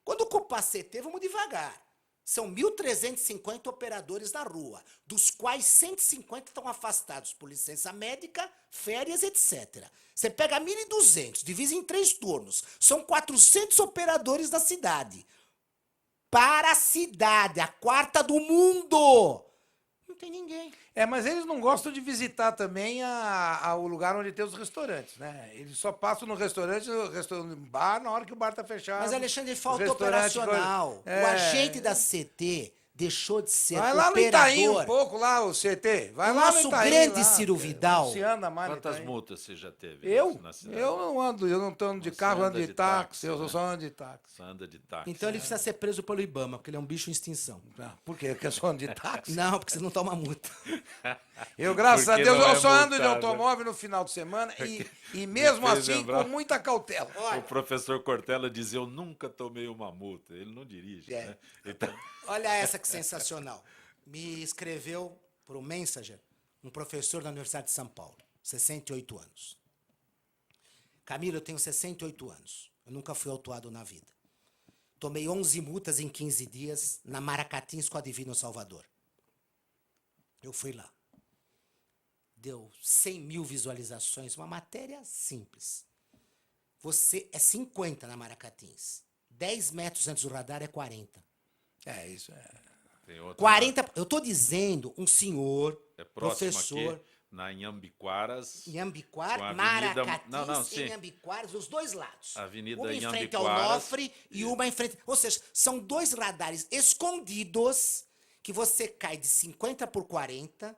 Quando culpar CT, vamos devagar. São 1.350 operadores na rua, dos quais 150 estão afastados por licença médica, férias, etc. Você pega 1.200, divide em 3 turnos. São 400 operadores da cidade. Para a cidade, a quarta do mundo. Não tem ninguém. Mas eles não gostam de visitar também o lugar onde tem os restaurantes, né? Eles só passam no restaurante, bar, na hora que o bar tá fechado. Mas, Alexandre, falta O restaurante operacional. O agente da CT deixou de ser Vai lá no operador. Itaim um pouco, lá, o CT. Vai O lá nosso no Itaim, grande lá, Ciro Vidal. não se anda mais no Quantas Itaim. multas você já teve Eu? na cidade? Eu não ando de Você carro, eu anda ando de de táxi, táxi, eu né? só ando de táxi. Você anda de táxi. Então ele precisa ser preso pelo Ibama, porque ele é um bicho em extinção. Por quê? Porque eu só ando de táxi? Não, porque você não toma multa. Eu, graças a Porque Deus, não eu é só ando de multado. automóvel no final de semana e mesmo fez assim lembrar. com muita cautela. O professor Cortella dizia, eu nunca tomei uma multa. Ele não dirige, né? Então, Olha essa que sensacional. Me escreveu por um Messenger um professor da Universidade de São Paulo, 68 anos. Camilo, eu tenho 68 anos. Eu nunca fui autuado na vida. Tomei 11 multas em 15 dias na Maracatins com a Divino Salvador. Eu fui lá. Deu 100 mil visualizações, uma matéria simples. Você é 50 na Maracatins. 10 metros antes do radar é 40. Isso é. tem outra 40, eu estou dizendo, um senhor, é próximo professor, aqui, na Inhambiquaras. Inhambiquara, com a avenida- Maracatins não, sim. e Inhambiquara, dos dois lados. Avenida uma em frente ao Inhambiquaras. Onofre e uma em frente... Ou seja, são 2 radares escondidos que você cai de 50 por 40.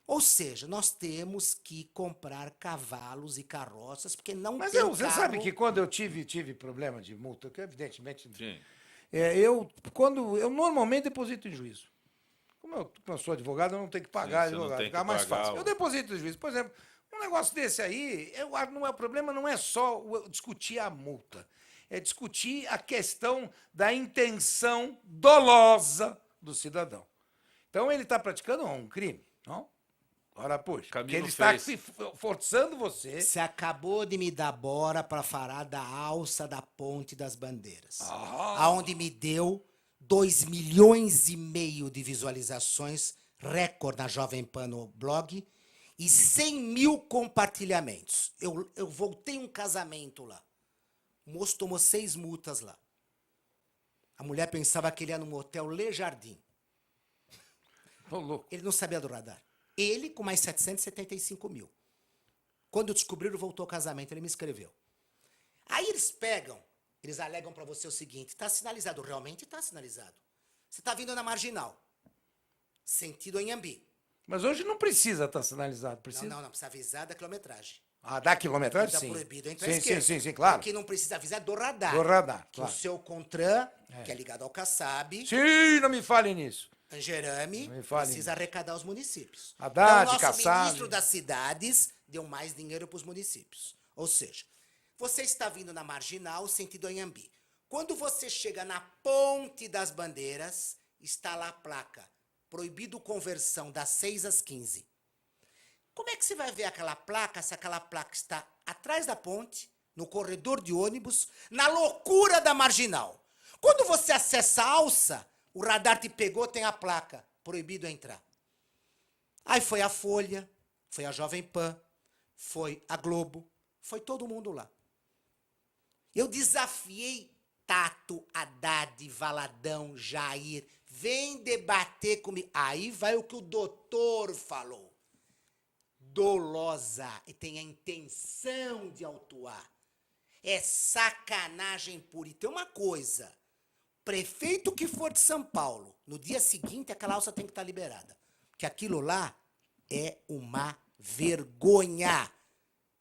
Ou seja, nós temos que comprar cavalos e carroças, porque não Mas tem você carro... sabe que quando eu tive problema de multa, que evidentemente Sim. eu normalmente deposito em juízo. Como eu sou advogado, eu não tenho que pagar Sim, você não advogado, tem fica que mais pagar fácil. o- Eu deposito em juízo. Por exemplo, um negócio desse aí, o problema não é só discutir a multa, é discutir a questão da intenção dolosa do cidadão. Então ele está praticando um crime, não? Ora, puxa, Camilo que ele está fez. se forçando você. Você acabou de me dar bora para falar da alça da Ponte das Bandeiras. Aonde me deu 2,5 milhões de visualizações, recorde na Jovem Pan no blog, e 100 mil compartilhamentos. Eu voltei um casamento lá. O moço tomou 6 multas lá. A mulher pensava que ele ia num hotel Le Jardim. Ô, louco. Ele não sabia do radar. Ele com mais 775 mil. Quando descobriram, voltou ao casamento, ele me escreveu. Aí eles alegam para você o seguinte, está sinalizado, realmente está sinalizado. Você está vindo na Marginal, sentido Anhembi. Mas hoje não precisa estar sinalizado, precisa? Não, precisa avisar da quilometragem. Da quilometragem, Está sim. proibido entrar à Sim, esquerda. sim, claro. O que não precisa avisar é do radar. Do radar, Que claro. o seu CONTRAN, que é ligado ao Kassab, Sim, não me fale nisso. Angerame, Me fale. precisa arrecadar os municípios. Haddad, então, o nosso Kassab. ministro das cidades deu mais dinheiro para os municípios. Ou seja, você está vindo na Marginal, sentido Anhembi. Quando você chega na Ponte das Bandeiras, está lá a placa, proibido conversão das 6 às 15. Como é que você vai ver aquela placa, se aquela placa está atrás da ponte, no corredor de ônibus, na loucura da Marginal? Quando você acessa a alça, o radar te pegou, tem a placa, proibido entrar. Aí foi a Folha, foi a Jovem Pan, foi a Globo, foi todo mundo lá. Eu desafiei Tato, Haddad, Valadão, Jair, vem debater comigo. Aí vai o que o doutor falou. Dolosa, e tem a intenção de autuar. É sacanagem pura. E tem uma coisa, prefeito que for de São Paulo, no dia seguinte aquela alça tem que estar liberada. Porque aquilo lá é uma vergonha.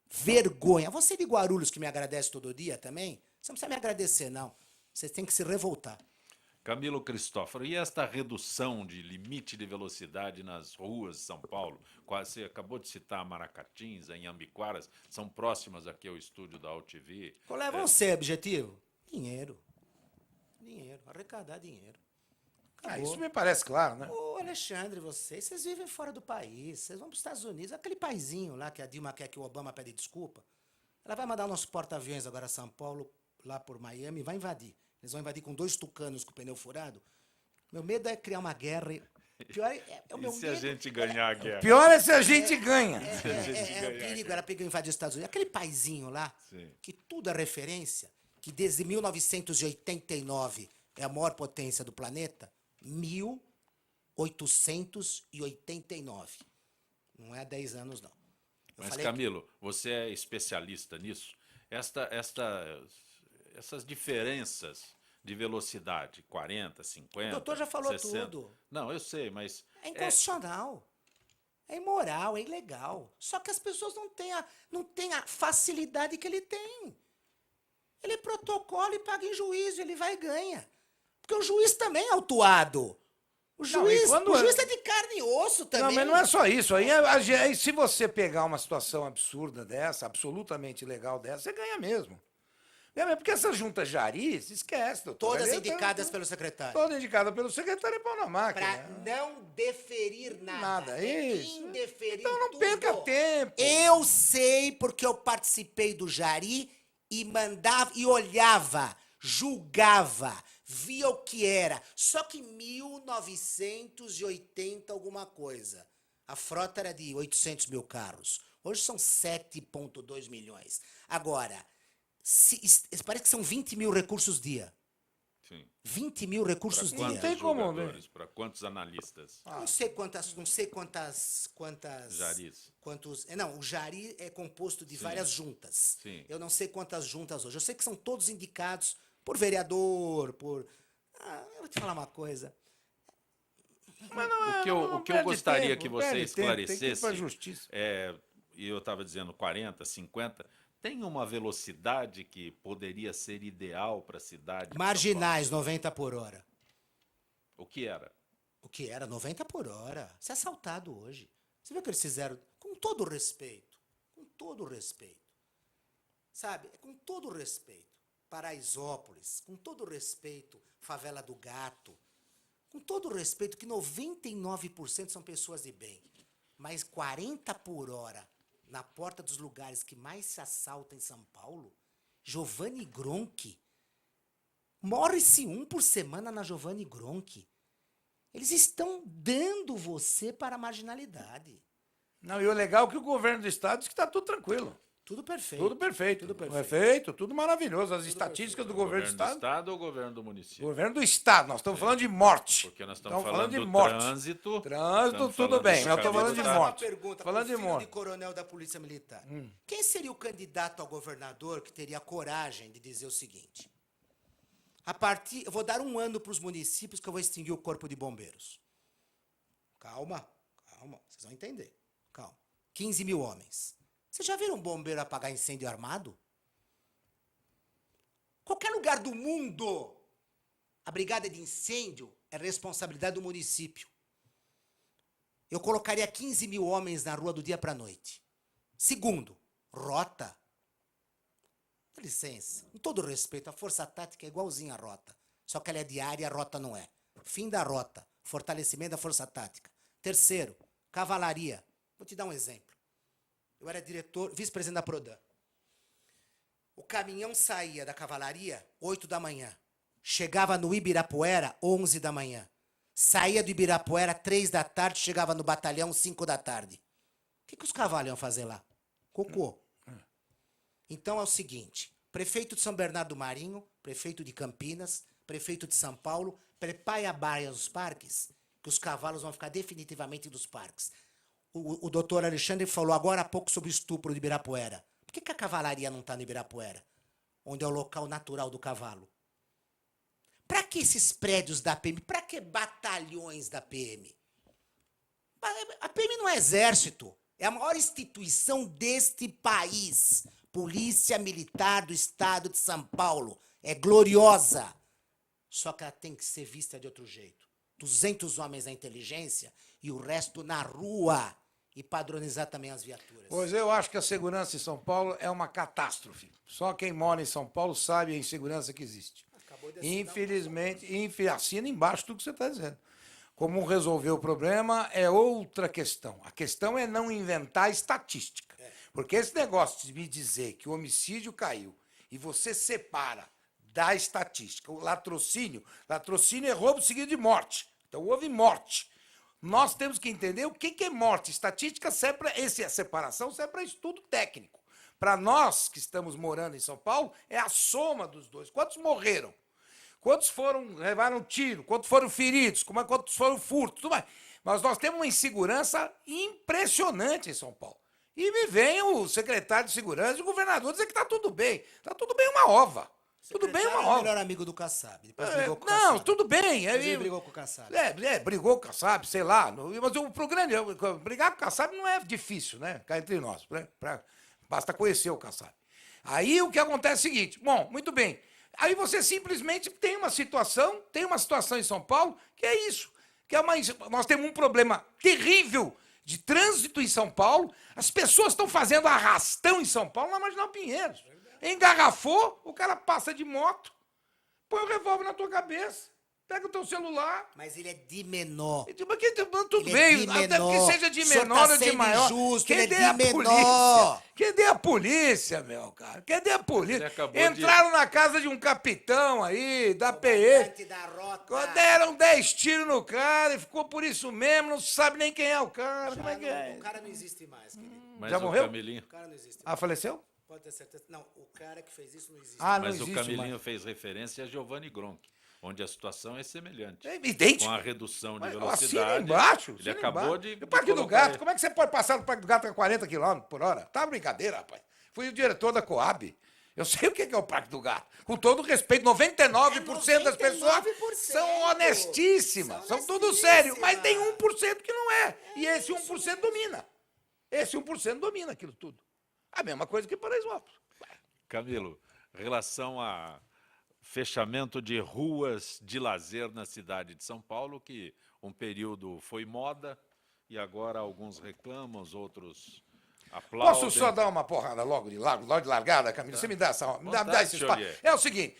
Vergonha. Você de Guarulhos que me agradece todo dia também, você não precisa me agradecer, não. Você tem que se revoltar. Camilo Cristófaro, e esta redução de limite de velocidade nas ruas de São Paulo? Você acabou de citar Maracatins, Inhambiquaras, são próximas aqui ao estúdio da UTV. Qual é você, objetivo? Dinheiro. Dinheiro. Arrecadar dinheiro. Acabou. Isso me parece claro, né? Ô, Alexandre, vocês vivem fora do país, vocês vão para os Estados Unidos, aquele paizinho lá que a Dilma quer que o Obama pede desculpa, ela vai mandar o nosso porta-aviões agora a São Paulo, lá por Miami, vai invadir. Eles vão invadir com 2 tucanos com o pneu furado. Meu medo é criar uma guerra. Pior é o meu E se medo. a gente ganhar a guerra? Pior é se a gente ganha. É um perigo, era pegar invadir os Estados Unidos. Aquele paizinho lá, Sim. que tudo é referência, que desde 1989 é a maior potência do planeta, 1889. Não é há 10 anos, não. Eu Mas, falei Camilo, você é especialista nisso. Essas diferenças de velocidade, 40, 50, O doutor já falou 60. tudo. Não, eu sei, mas... é inconstitucional. É imoral, é ilegal. Só que as pessoas não têm a facilidade que ele tem. Ele protocola e paga em juízo, ele vai e ganha. Porque o juiz também é autuado. O juiz é de carne e osso também. Não, mas não é só isso. Aí, se você pegar uma situação absurda dessa, absolutamente ilegal dessa, você ganha mesmo. Porque essas juntas jaris, esquece, doutor. Todas Ali indicadas pelo secretário. Todas indicadas pelo secretário e pau na máquina. Para não deferir nada. Isso. Indeferir Então não tudo. perca tempo. Eu sei porque eu participei do jari e mandava e olhava, julgava, via o que era. Só que 1980 alguma coisa. A frota era de 800 mil carros. Hoje são 7,2 milhões. Agora, parece que são 20 mil recursos dia. Sim. 20 mil recursos Para dia. quantos jogadores? Para quantos analistas? Não sei quantas. Jaris. Não, o jari é composto de várias juntas. Sim. Eu não sei quantas juntas hoje. Eu sei que são todos indicados por vereador, por. Eu vou te falar uma coisa. Mas O que eu gostaria tempo, que você perde tempo, tem que ir esclarecesse, pra justiça. e eu estava dizendo 40, 50, tem uma velocidade que poderia ser ideal para a cidade? de São Marginais, 90 por hora. Paulo? O que era? O que era 90 por hora. Você é assaltado hoje. Você viu o que eles fizeram? Com todo o respeito. Com todo o respeito. Sabe? Com todo o respeito. Paraisópolis. Com todo o respeito. Favela do Gato. Com todo o respeito que 99% são pessoas de bem. Mas 40 por hora na porta dos lugares que mais se assalta em São Paulo, Giovanni Gronchi. Morre-se um por semana na Giovanni Gronchi. Eles estão dando você para a marginalidade. Não, e o legal é que o governo do estado diz que está tudo tranquilo. Tudo perfeito. Tudo perfeito. Tudo perfeito. Perfeito, tudo maravilhoso. As estatísticas do governo do Governo do estado. Estado ou governo do município? Governo do estado. Nós estamos falando de morte. Porque nós estamos falando falando de do morte. trânsito. Trânsito, estamos tudo falando bem. do Eu estou caminho falando de do Uma morte. pergunta Falando pro de filho morte. de coronel da Polícia Militar. Quem seria o candidato a governador que teria coragem de dizer o seguinte? Eu vou dar 1 ano para os municípios que eu vou extinguir o corpo de bombeiros. Calma, vocês vão entender. Calma. 15 mil homens. Vocês já viram um bombeiro apagar incêndio armado? Qualquer lugar do mundo, a brigada de incêndio é responsabilidade do município. Eu colocaria 15 mil homens na rua do dia para a noite. Segundo, rota. Dá licença, com todo respeito, a força tática é igualzinha à rota. Só que ela é diária e a rota não é. Fim da rota, fortalecimento da força tática. Terceiro, cavalaria. Vou te dar um exemplo. Eu era vice-presidente da Prodan. O caminhão saía da cavalaria 8 da manhã. Chegava no Ibirapuera 11 da manhã. Saía do Ibirapuera 3 da tarde, chegava no batalhão 5 da tarde. O que os cavalos iam fazer lá? Cocô. Então é o seguinte, prefeito de São Bernardo do Marinho, prefeito de Campinas, prefeito de São Paulo, prepare a baia dos parques, que os cavalos vão ficar definitivamente dos parques. O doutor Alexandre falou agora há pouco sobre o estupro de Ibirapuera. Por que a cavalaria não está no Ibirapuera? Onde é o local natural do cavalo? Para que esses prédios da PM? Para que batalhões da PM? A PM não é exército. É a maior instituição deste país. Polícia Militar do Estado de São Paulo. É gloriosa. Só que ela tem que ser vista de outro jeito. 200 homens na inteligência e o resto na rua. E padronizar também as viaturas. Pois eu acho que a segurança em São Paulo é uma catástrofe. Só quem mora em São Paulo sabe a insegurança que existe. Infelizmente, assina embaixo tudo que você está dizendo. Como resolver o problema é outra questão. A questão é não inventar estatística. Porque esse negócio de me dizer que o homicídio caiu e você separa da estatística. O latrocínio é roubo seguido de morte. Então, houve morte. Nós temos que entender o que é morte. Estatística serve para a separação, serve para estudo técnico. Para nós que estamos morando em São Paulo, é a soma dos dois. Quantos morreram? Quantos levaram tiro? Quantos foram feridos? Quantos foram furtos? Tudo mais. Mas nós temos uma insegurança impressionante em São Paulo. E me vem o secretário de segurança e o governador dizer que está tudo bem. Está tudo bem uma ova. Tudo bem uma É o ova. melhor amigo do Kassab. Depois É, brigou com o não, Kassab. tudo bem. Depois ele brigou com o Kassab. Brigou com o Kassab, sei lá. Mas o grande, brigar com o Kassab não é difícil, né? Cá entre nós. Né? Basta conhecer o Kassab. Aí o que acontece é o seguinte, bom, muito bem. Aí você simplesmente tem uma situação em São Paulo que é isso. Nós temos um problema terrível de trânsito em São Paulo. As pessoas estão fazendo arrastão em São Paulo na Marginal Pinheiros. Engarrafou, o cara passa de moto, põe o revólver na tua cabeça, pega o teu celular. Mas ele é de menor. Tudo Ele é bem, de até que menor. seja de O senhor menor tá ou de sendo maior. injusto, ele é Cadê de a menor. polícia? Cadê a polícia, meu cara? Cadê a polícia? Ele acabou Entraram na casa de um capitão aí, da PE. Comandante da rota. Deram 10 tiros no cara e ficou por isso mesmo, não sabe nem quem é o cara. Como é que é? O cara não existe mais, querido. Mas Já o morreu? Camilinho, O cara não existe mais. Ah, faleceu? Pode ter certeza. Não, o cara que fez isso não existe. Ah, não mas o existe Camilinho mais. fez referência a Giovanni Gronk, onde a situação é semelhante. É idêntico. Com a redução de Mas velocidade. assina embaixo. Ele assina acabou embaixo. de O Parque do colocar Gato, ele. como é que você pode passar no Parque do Gato a 40 km por hora? Tá brincadeira, rapaz. Fui o diretor da Coab. Eu sei o que é o Parque do Gato. Com todo respeito, 99% das pessoas 99%. são honestíssimas. São tudo honestíssimas. sério. Mas tem 1% que não é. E esse 1% domina. Esse 1% domina aquilo tudo. A mesma coisa que Paraisópolis. Camilo, relação a fechamento de ruas de lazer na cidade de São Paulo, que um período foi moda e agora alguns reclamam, os outros aplaudem. Posso só dar uma porrada logo de largada, Camilo? Você me dá Vontade, esse espaço? Xavier. É o seguinte,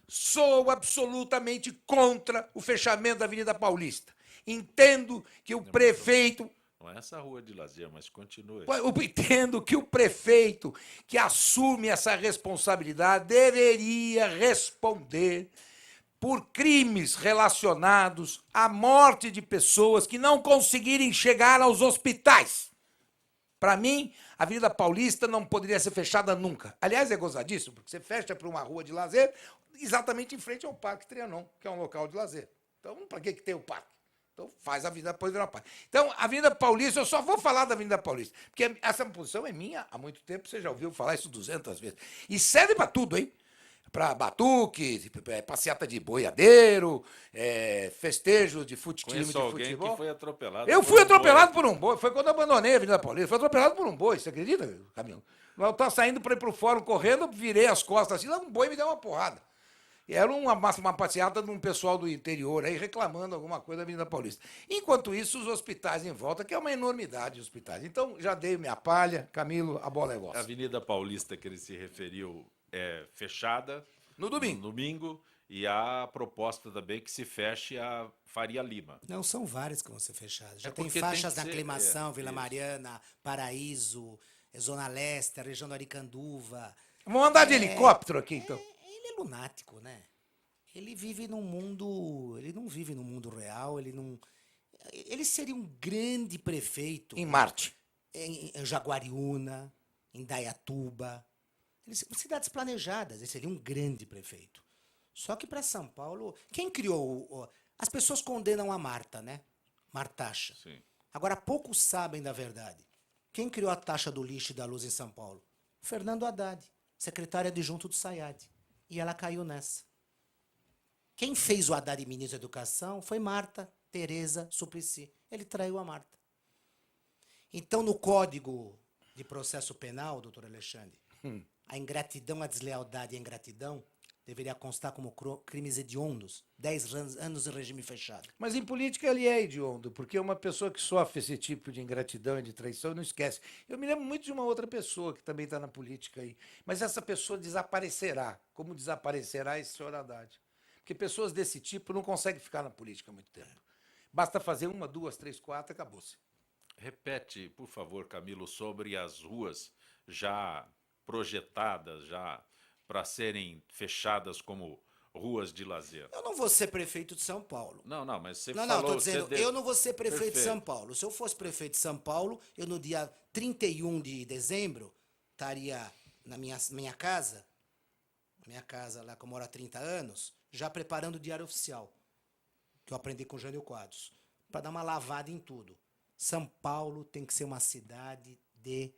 sou absolutamente contra o fechamento da Avenida Paulista. Entendo que o prefeito... Não é essa rua de lazer, mas continue. Eu entendo que o prefeito que assume essa responsabilidade deveria responder por crimes relacionados à morte de pessoas que não conseguirem chegar aos hospitais. Para mim, a Avenida Paulista não poderia ser fechada nunca. Aliás, é gozadíssimo, porque você fecha para uma rua de lazer exatamente em frente ao Parque Trianon, que é um local de lazer. Então, para que tem o parque? Então, faz a Avenida Paulista. Então, a Avenida Paulista, eu só vou falar da Avenida Paulista, porque essa posição é minha há muito tempo, você já ouviu falar isso 200 vezes. E serve para tudo, hein? Para batuque, passeata de boiadeiro, festejo de time Conheço de alguém futebol. que foi atropelado. Eu por fui um atropelado boi. por um boi. Foi quando eu abandonei a Avenida Paulista. Fui atropelado por um boi, você acredita, Camilo? Eu estava saindo para ir para o fórum correndo, virei as costas assim, lá um boi me deu uma porrada. E era uma passeata de um pessoal do interior aí reclamando alguma coisa da Avenida Paulista. Enquanto isso, os hospitais em volta, que é uma enormidade de hospitais. Então, já dei minha palha. Camilo, a bola é A vossa. Avenida Paulista que ele se referiu é fechada No domingo. no domingo, e há proposta também que se feche a Faria Lima. Não, são várias que vão ser fechadas. Já É tem porque faixas tem na que ser, Aclimação, Vila isso. Mariana, Paraíso, Zona Leste, a região do Aricanduva. Vamos andar de helicóptero aqui, então. Ele é lunático, né? Ele vive num mundo... Ele não vive no mundo real, ele não... Ele seria um grande prefeito Em Marte. em Jaguariúna, em Dayatuba. Cidades planejadas, ele seria um grande prefeito. Só que para São Paulo... Quem criou... As pessoas condenam a Marta, né? Martaxa. Sim. Agora, poucos sabem da verdade. Quem criou a taxa do lixo e da luz em São Paulo? Fernando Haddad, secretário adjunto do Sayad. E ela caiu nessa. Quem fez o Haddad ministro da Educação foi Marta Tereza Suplicy. Ele traiu a Marta. Então, no Código de Processo Penal, doutor Alexandre, a ingratidão, a deslealdade e a ingratidão deveria constar como crimes hediondos, 10 anos de regime fechado. Mas em política ele é hediondo, porque uma pessoa que sofre esse tipo de ingratidão e de traição não esquece. Eu me lembro muito de uma outra pessoa que também está na política aí, mas essa pessoa desaparecerá, como desaparecerá esse senhor Haddad. Porque pessoas desse tipo não conseguem ficar na política há muito tempo. Basta fazer 1, 2, 3, 4, acabou-se. Repete, por favor, Camilo, sobre as ruas já projetadas, já para serem fechadas como ruas de lazer? Eu não vou ser prefeito de São Paulo. Não, mas você Não, falou... estou dizendo, você eu não vou ser prefeito de Perfeito. São Paulo. Se eu fosse prefeito de São Paulo, eu no dia 31 de dezembro estaria na minha casa lá que eu moro há 30 anos, já preparando o diário oficial, que eu aprendi com o Jânio Quadros, para dar uma lavada em tudo. São Paulo tem que ser uma cidade de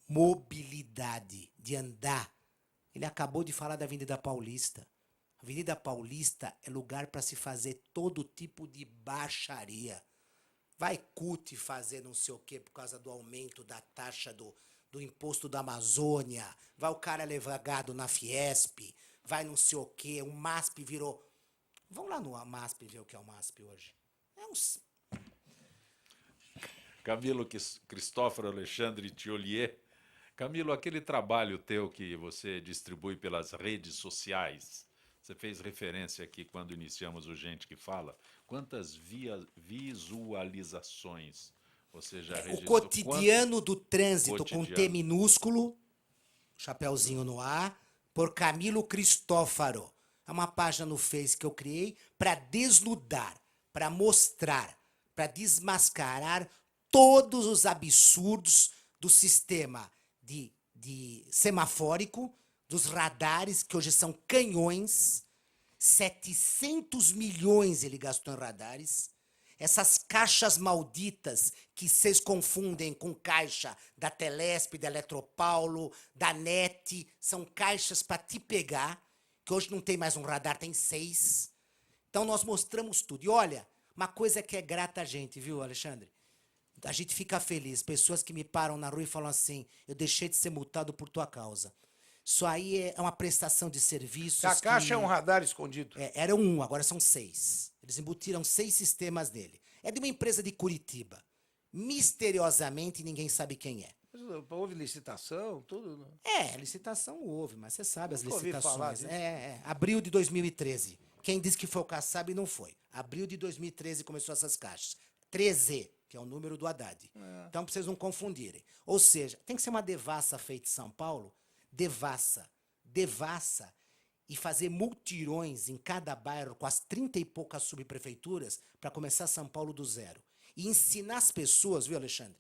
mobilidade, de andar. Ele acabou de falar da Avenida Paulista. A Avenida Paulista é lugar para se fazer todo tipo de baixaria. Vai CUT fazer não sei o quê por causa do aumento da taxa do imposto da Amazônia. Vai o cara levar gado na Fiesp. Vai não sei o quê. O MASP virou... Vamos lá no MASP ver o que é o MASP hoje. É uns... Camilo Cristóforo Alexandre Tiolier. Camilo, aquele trabalho teu que você distribui pelas redes sociais, você fez referência aqui quando iniciamos o Gente que Fala. Quantas visualizações você já registrou? O cotidiano do trânsito com Cotidiano. T minúsculo, chapeuzinho no ar, por Camilo Cristófaro. É uma página no Face que eu criei para desnudar, para mostrar, para desmascarar todos os absurdos do sistema de semafórico, dos radares, que hoje são canhões, 700 milhões ele gastou em radares, essas caixas malditas que vocês confundem com caixa da Telesp, da Eletropaulo, da NET, são caixas para te pegar, que hoje não tem mais um radar, tem 6. Então nós mostramos tudo. E olha, uma coisa que é grata a gente, viu, Alexandre? A gente fica feliz. Pessoas que me param na rua e falam assim, eu deixei de ser multado por tua causa. Isso aí é uma prestação de serviços. A caixa que... é um radar escondido. Era um, agora são 6. Eles embutiram 6 sistemas dele. É de uma empresa de Curitiba. Misteriosamente, ninguém sabe quem é. Mas houve licitação, tudo. Né? Licitação houve, mas você sabe as Nunca ouvi falar licitações. disso. Abril de 2013. Quem disse que foi o Kassab não foi. Abril de 2013 começou essas caixas. 13, que é o número do Haddad. Então, pra vocês não confundirem. Ou seja, tem que ser uma devassa feita em São Paulo, devassa, e fazer multirões em cada bairro com as 30 e poucas subprefeituras para começar São Paulo do zero. E ensinar as pessoas, viu, Alexandre,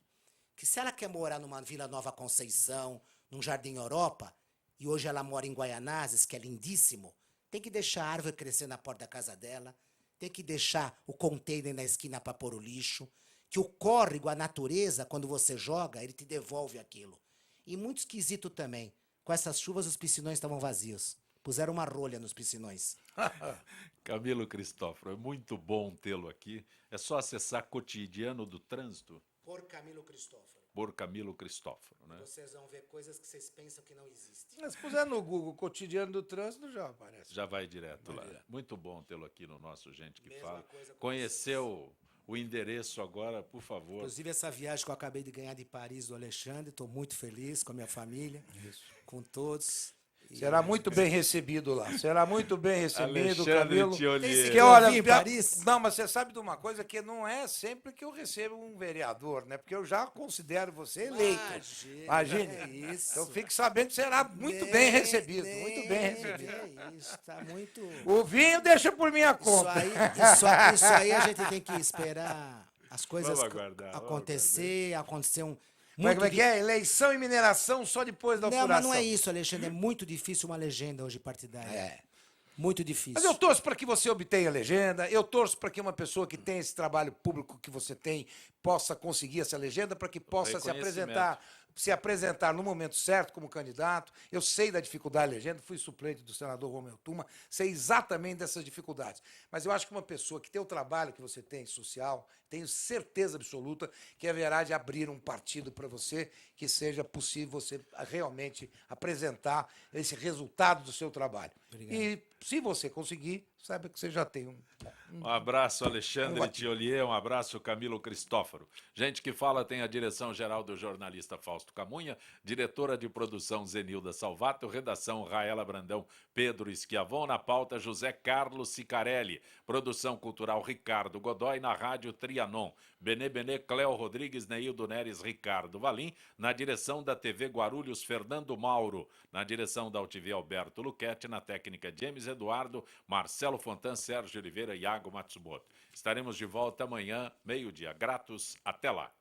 que se ela quer morar numa Vila Nova Conceição, num Jardim Europa, e hoje ela mora em Guaianazes, que é lindíssimo, tem que deixar a árvore crescer na porta da casa dela, tem que deixar o container na esquina para pôr o lixo, que o córrego, a natureza, quando você joga, ele te devolve aquilo. E muito esquisito também. Com essas chuvas, os piscinões estavam vazios. Puseram uma rolha nos piscinões. Camilo Cristóforo, é muito bom tê-lo aqui. É só acessar Cotidiano do Trânsito Por Camilo Cristóforo. por Camilo Cristóforo, né? Vocês vão ver coisas que vocês pensam que não existem. Mas se puser no Google Cotidiano do Trânsito, já aparece. Já vai direto lá. Muito bom tê-lo aqui no nosso Gente que Mesma Fala. coisa com Conheceu o endereço agora, por favor. Inclusive, essa viagem que eu acabei de ganhar de Paris do Alexandre, estou muito feliz com a minha família, com todos. Será muito bem recebido lá. Será muito bem recebido, Alexandre Camilo. Tiolier. Que olha, em Paris? não, mas você sabe de uma coisa que não é sempre que eu recebo um vereador, né? Porque eu já considero você eleito. Imagine. É isso. Então fique sabendo que será muito bem recebido, muito bem recebido. É isso, tá muito... O vinho deixa por minha conta. Isso aí a gente tem que esperar as coisas Vamos aguardar, acontecer um... Como é que é? Eleição e mineração só depois da Não, apuração. mas não é isso, Alexandre. É muito difícil uma legenda hoje partidária. É. Muito difícil. Mas eu torço para que você obtenha legenda, eu torço para que uma pessoa que tem esse trabalho público que você tem possa conseguir essa legenda, para que possa se apresentar no momento certo como candidato. Eu sei da dificuldade da legenda, fui suplente do senador Romeu Tuma, sei exatamente dessas dificuldades. Mas eu acho que uma pessoa que tem o trabalho que você tem social, tenho certeza absoluta que haverá de abrir um partido para você que seja possível você realmente apresentar esse resultado do seu trabalho. Obrigado. E se você conseguir, saiba que você já tem um... Um abraço, Alexandre Tiolier, um abraço, Camilo Cristóforo. Gente que fala tem a direção-geral do jornalista Fausto Camunha, diretora de produção Zenilda Salvato, redação Raela Brandão, Pedro Esquiavon, na pauta José Carlos Sicarelli, produção cultural Ricardo Godoy, na rádio Trianon, Benê, Cléo Rodrigues, Neildo Neres, Ricardo Valim, na direção da TV Guarulhos, Fernando Mauro, na direção da UTV Alberto Luquete, na técnica James Eduardo, Marcelo Fontan, Sérgio Oliveira e Iago Matsumoto. Estaremos de volta amanhã, meio-dia. Gratos, até lá.